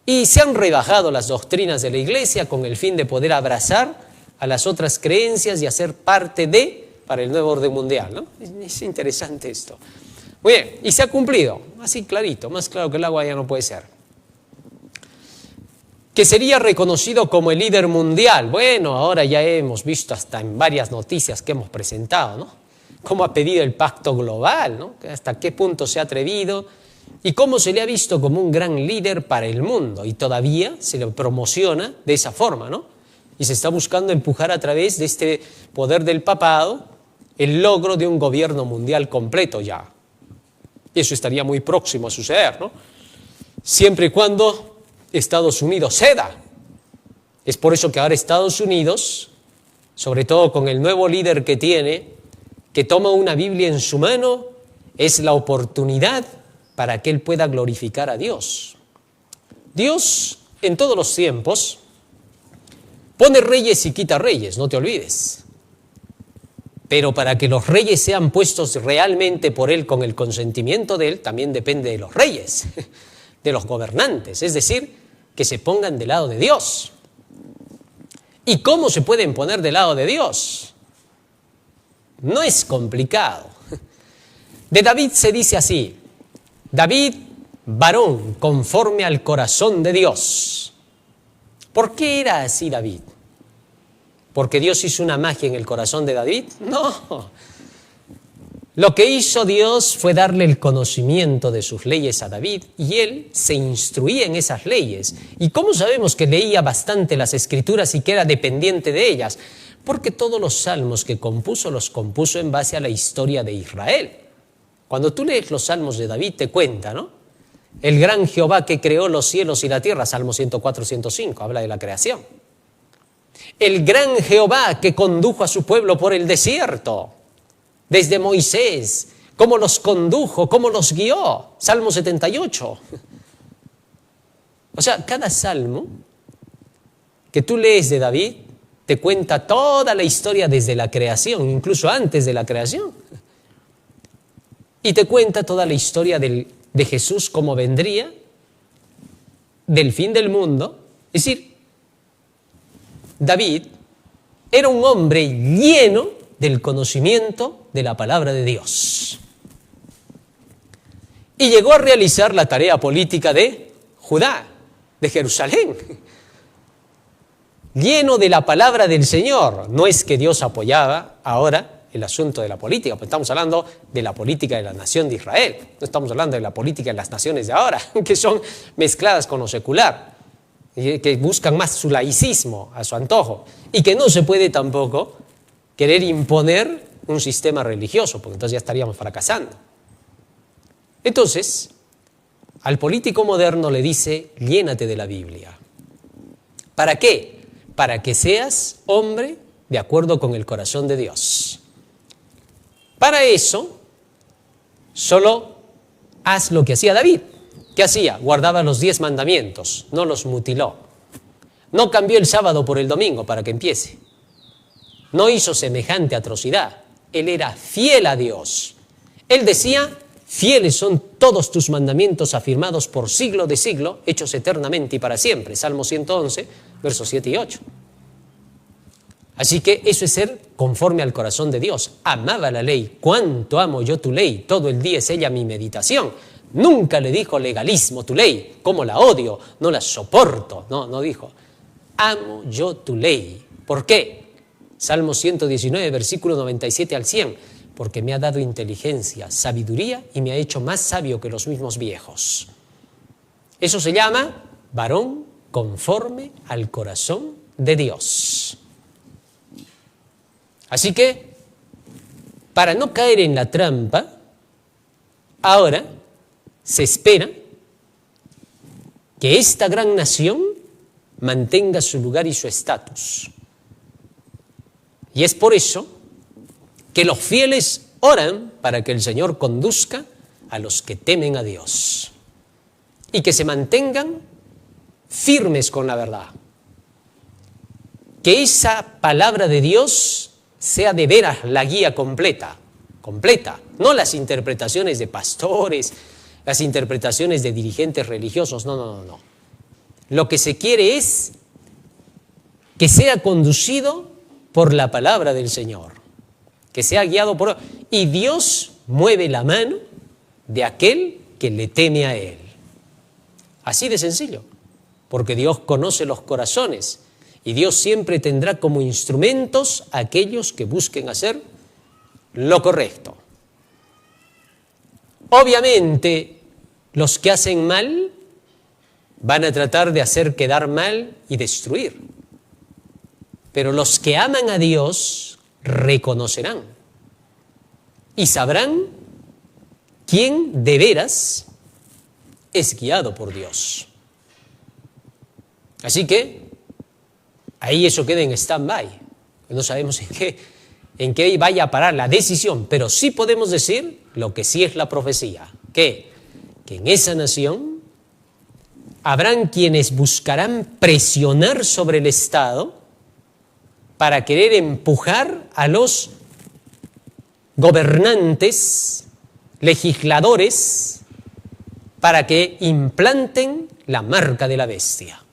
y se han rebajado las doctrinas de la Iglesia con el fin de poder abrazar a las otras creencias y hacer parte para el nuevo orden mundial, ¿no? Es interesante esto. Muy bien, y se ha cumplido, así clarito, más claro que el agua ya no puede ser. Que sería reconocido como el líder mundial. Bueno, ahora ya hemos visto hasta en varias noticias que hemos presentado, ¿no? Cómo ha pedido el pacto global, ¿no? Hasta qué punto se ha atrevido y cómo se le ha visto como un gran líder para el mundo y todavía se le promociona de esa forma, ¿no? Y se está buscando empujar a través de este poder del papado el logro de un gobierno mundial completo ya. Y eso estaría muy próximo a suceder, ¿no? Siempre y cuando Estados Unidos ceda. Es por eso que ahora Estados Unidos, sobre todo con el nuevo líder que tiene, que toma una Biblia en su mano, es la oportunidad para que él pueda glorificar a Dios. Dios, en todos los tiempos, pone reyes y quita reyes, no te olvides. Pero para que los reyes sean puestos realmente por él con el consentimiento de él, también depende de los reyes, de los gobernantes, es decir, que se pongan del lado de Dios. ¿Y cómo se pueden poner del lado de Dios? No es complicado. De David se dice así: David, varón conforme al corazón de Dios. ¿Por qué era así David? ¿Porque Dios hizo una magia en el corazón de David? No. Lo que hizo Dios fue darle el conocimiento de sus leyes a David y él se instruía en esas leyes. ¿Y cómo sabemos que leía bastante las Escrituras y que era dependiente de ellas? Porque todos los salmos que compuso los compuso en base a la historia de Israel. Cuando tú lees los salmos de David te cuenta, ¿no? El gran Jehová que creó los cielos y la tierra, Salmo 104, 105, habla de la creación. El gran Jehová que condujo a su pueblo por el desierto, desde Moisés, cómo los condujo, cómo los guió, Salmo 78. O sea, cada salmo que tú lees de David te cuenta toda la historia desde la creación, incluso antes de la creación. Y te cuenta toda la historia de Jesús, cómo vendría, del fin del mundo. Es decir, David era un hombre lleno del conocimiento de la palabra de Dios. Y llegó a realizar la tarea política de Judá, de Jerusalén. Lleno de la palabra del Señor. No es que Dios apoyaba ahora el asunto de la política, pues estamos hablando de la política de la nación de Israel. No estamos hablando de la política de las naciones de ahora, que son mezcladas con lo secular, que buscan más su laicismo a su antojo y que no se puede tampoco querer imponer un sistema religioso, porque entonces ya estaríamos fracasando. Entonces, al político moderno le dice: llénate de la Biblia. ¿Para qué? Para que seas hombre de acuerdo con el corazón de Dios. Para eso, solo haz lo que hacía David. ¿Qué hacía? Guardaba los 10 mandamientos, no los mutiló. No cambió el sábado por el domingo para que empiece. No hizo semejante atrocidad. Él era fiel a Dios. Él decía: fieles son todos tus mandamientos afirmados por siglo de siglo, hechos eternamente y para siempre. Salmo 111, versos 7 y 8. Así que eso es ser conforme al corazón de Dios. Amaba la ley. Cuánto amo yo tu ley. Todo el día es ella mi meditación. Nunca le dijo legalismo tu ley. Cómo la odio. No la soporto. No dijo. Amo yo tu ley. ¿Por qué? Salmo 119, versículo 97 al 100. Porque me ha dado inteligencia, sabiduría y me ha hecho más sabio que los mismos viejos. Eso se llama varón conforme al corazón de Dios. Así que, para no caer en la trampa, ahora se espera que esta gran nación mantenga su lugar y su estatus. Y es por eso que los fieles oran para que el Señor conduzca a los que temen a Dios y que se mantengan firmes con la verdad. Que esa palabra de Dios sea de veras la guía completa, no las interpretaciones de pastores, las interpretaciones de dirigentes religiosos, no. lo que se quiere es que sea conducido por la palabra del Señor, que sea guiado por... Y Dios mueve la mano de aquel que le teme a Él. Así de sencillo, porque Dios conoce los corazones y Dios siempre tendrá como instrumentos a aquellos que busquen hacer lo correcto. Obviamente, los que hacen mal van a tratar de hacer quedar mal y destruir. Pero los que aman a Dios reconocerán y sabrán quién de veras es guiado por Dios. Así que ahí eso queda en stand-by. No sabemos en qué vaya a parar la decisión, pero sí podemos decir lo que sí es la profecía, que en esa nación habrán quienes buscarán presionar sobre el Estado para querer empujar a los gobernantes, legisladores, para que implanten la marca de la bestia.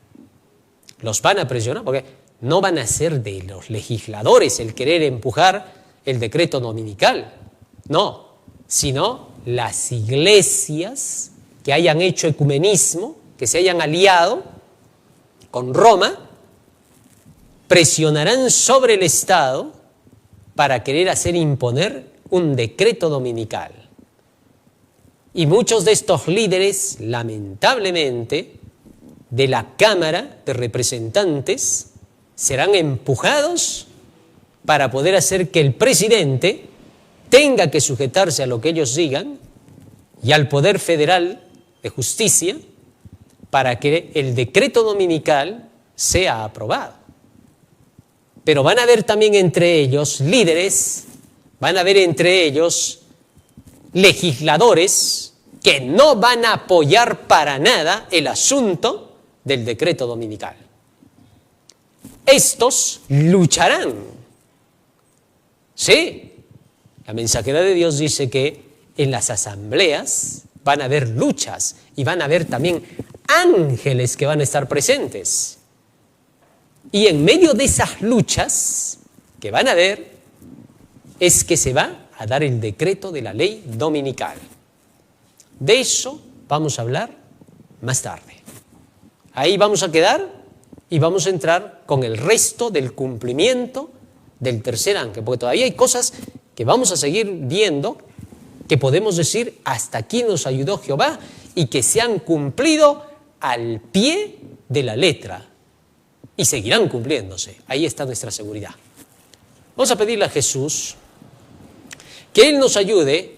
Los van a presionar porque no van a ser de los legisladores el querer empujar el decreto dominical, no, sino las iglesias que hayan hecho ecumenismo, que se hayan aliado con Roma, presionarán sobre el Estado para querer hacer imponer un decreto dominical. Y muchos de estos líderes, lamentablemente, de la Cámara de Representantes, serán empujados para poder hacer que el presidente tenga que sujetarse a lo que ellos digan y al Poder Federal de Justicia para que el decreto dominical sea aprobado. Pero van a haber también entre ellos líderes, van a haber entre ellos legisladores que no van a apoyar para nada el asunto del decreto dominical. Estos lucharán. Sí, la mensajera de Dios dice que en las asambleas van a haber luchas y van a haber también ángeles que van a estar presentes. Y en medio de esas luchas que van a haber es que se va a dar el decreto de la ley dominical. De eso vamos a hablar más tarde. Ahí vamos a quedar y vamos a entrar con el resto del cumplimiento del tercer ángel, porque todavía hay cosas que vamos a seguir viendo que podemos decir hasta aquí nos ayudó Jehová y que se han cumplido al pie de la letra y seguirán cumpliéndose. Ahí está nuestra seguridad. Vamos a pedirle a Jesús que Él nos ayude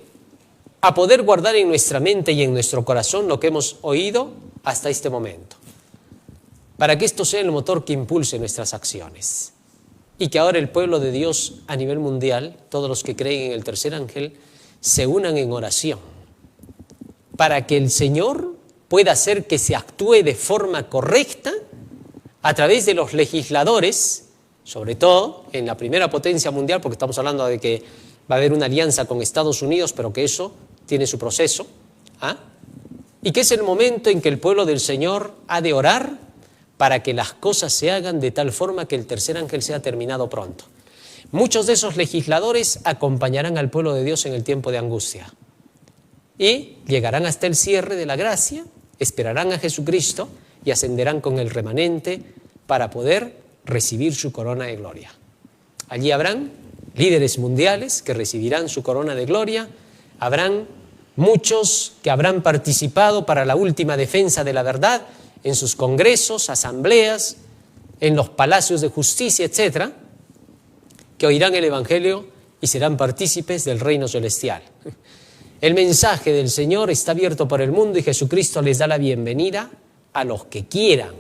a poder guardar en nuestra mente y en nuestro corazón lo que hemos oído hasta este momento, para que esto sea el motor que impulse nuestras acciones y que ahora el pueblo de Dios a nivel mundial, todos los que creen en el tercer ángel, se unan en oración para que el Señor pueda hacer que se actúe de forma correcta a través de los legisladores, sobre todo en la primera potencia mundial, porque estamos hablando de que va a haber una alianza con Estados Unidos, pero que eso tiene su proceso, y que es el momento en que el pueblo del Señor ha de orar para que las cosas se hagan de tal forma que el tercer ángel sea terminado pronto. Muchos de esos legisladores acompañarán al pueblo de Dios en el tiempo de angustia y llegarán hasta el cierre de la gracia, esperarán a Jesucristo y ascenderán con el remanente para poder recibir su corona de gloria. Allí habrán líderes mundiales que recibirán su corona de gloria, habrán muchos que habrán participado para la última defensa de la verdad en sus congresos, asambleas, en los palacios de justicia, etcétera, que oirán el Evangelio y serán partícipes del reino celestial. El mensaje del Señor está abierto por el mundo y Jesucristo les da la bienvenida a los que quieran,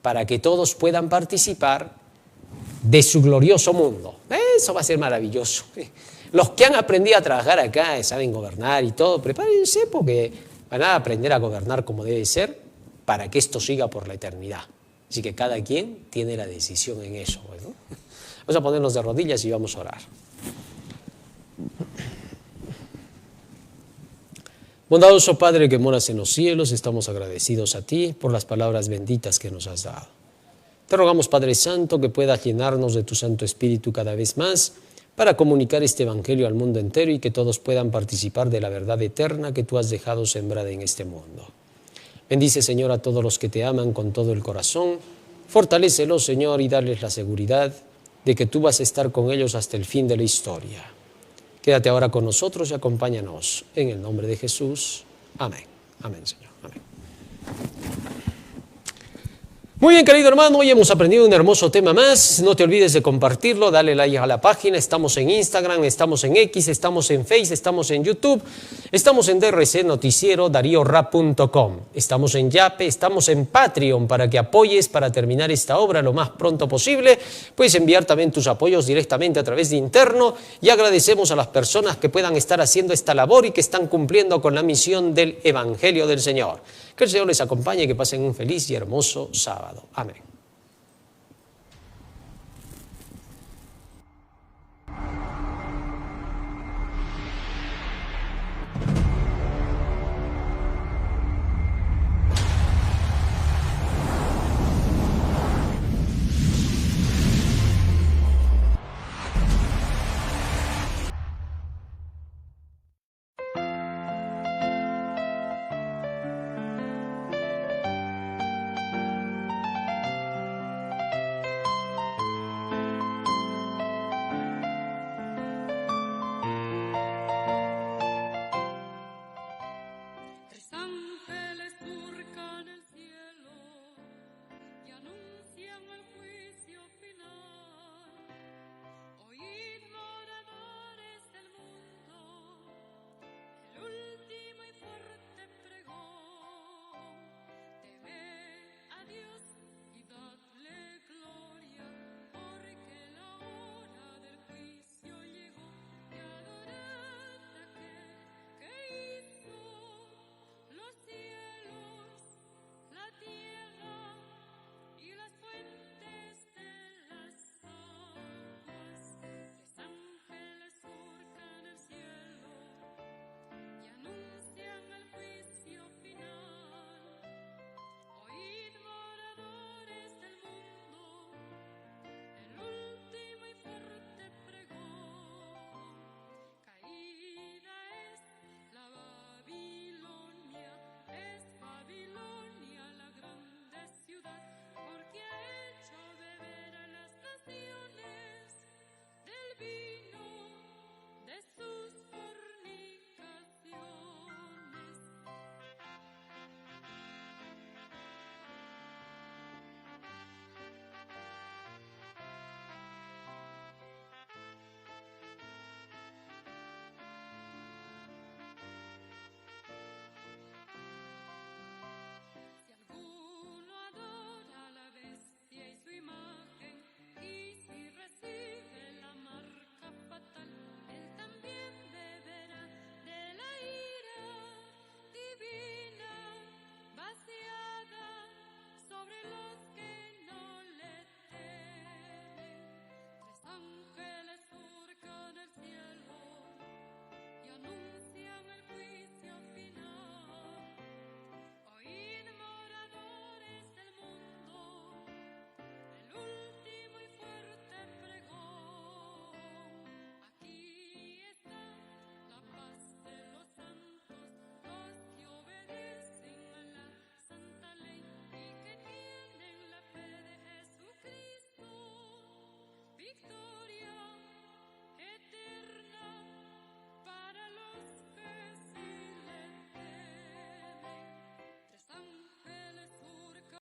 para que todos puedan participar de su glorioso mundo. Eso va a ser maravilloso. Los que han aprendido a trabajar acá, saben gobernar y todo, prepárense porque van a aprender a gobernar como debe ser para que esto siga por la eternidad. Así que cada quien tiene la decisión en eso, ¿no? Vamos a ponernos de rodillas y vamos a orar. Bondadoso Padre que moras en los cielos, estamos agradecidos a ti por las palabras benditas que nos has dado. Te rogamos, Padre Santo, que puedas llenarnos de tu Santo Espíritu cada vez más para comunicar este Evangelio al mundo entero y que todos puedan participar de la verdad eterna que tú has dejado sembrada en este mundo. Bendice, Señor, a todos los que te aman con todo el corazón. Fortalécelos, Señor, y darles la seguridad de que tú vas a estar con ellos hasta el fin de la historia. Quédate ahora con nosotros y acompáñanos. En el nombre de Jesús. Amén. Amén, Señor. Amén. Muy bien, querido hermano, hoy hemos aprendido un hermoso tema más. No te olvides de compartirlo, dale like a la página. Estamos en Instagram, estamos en X, estamos en Face, estamos en YouTube, estamos en DRC Noticiero, DarioRap.com. Estamos en Yape, estamos en Patreon para que apoyes para terminar esta obra lo más pronto posible. Puedes enviar también tus apoyos directamente a través de interno y agradecemos a las personas que puedan estar haciendo esta labor y que están cumpliendo con la misión del Evangelio del Señor. Que el Señor les acompañe y que pasen un feliz y hermoso sábado. Amén.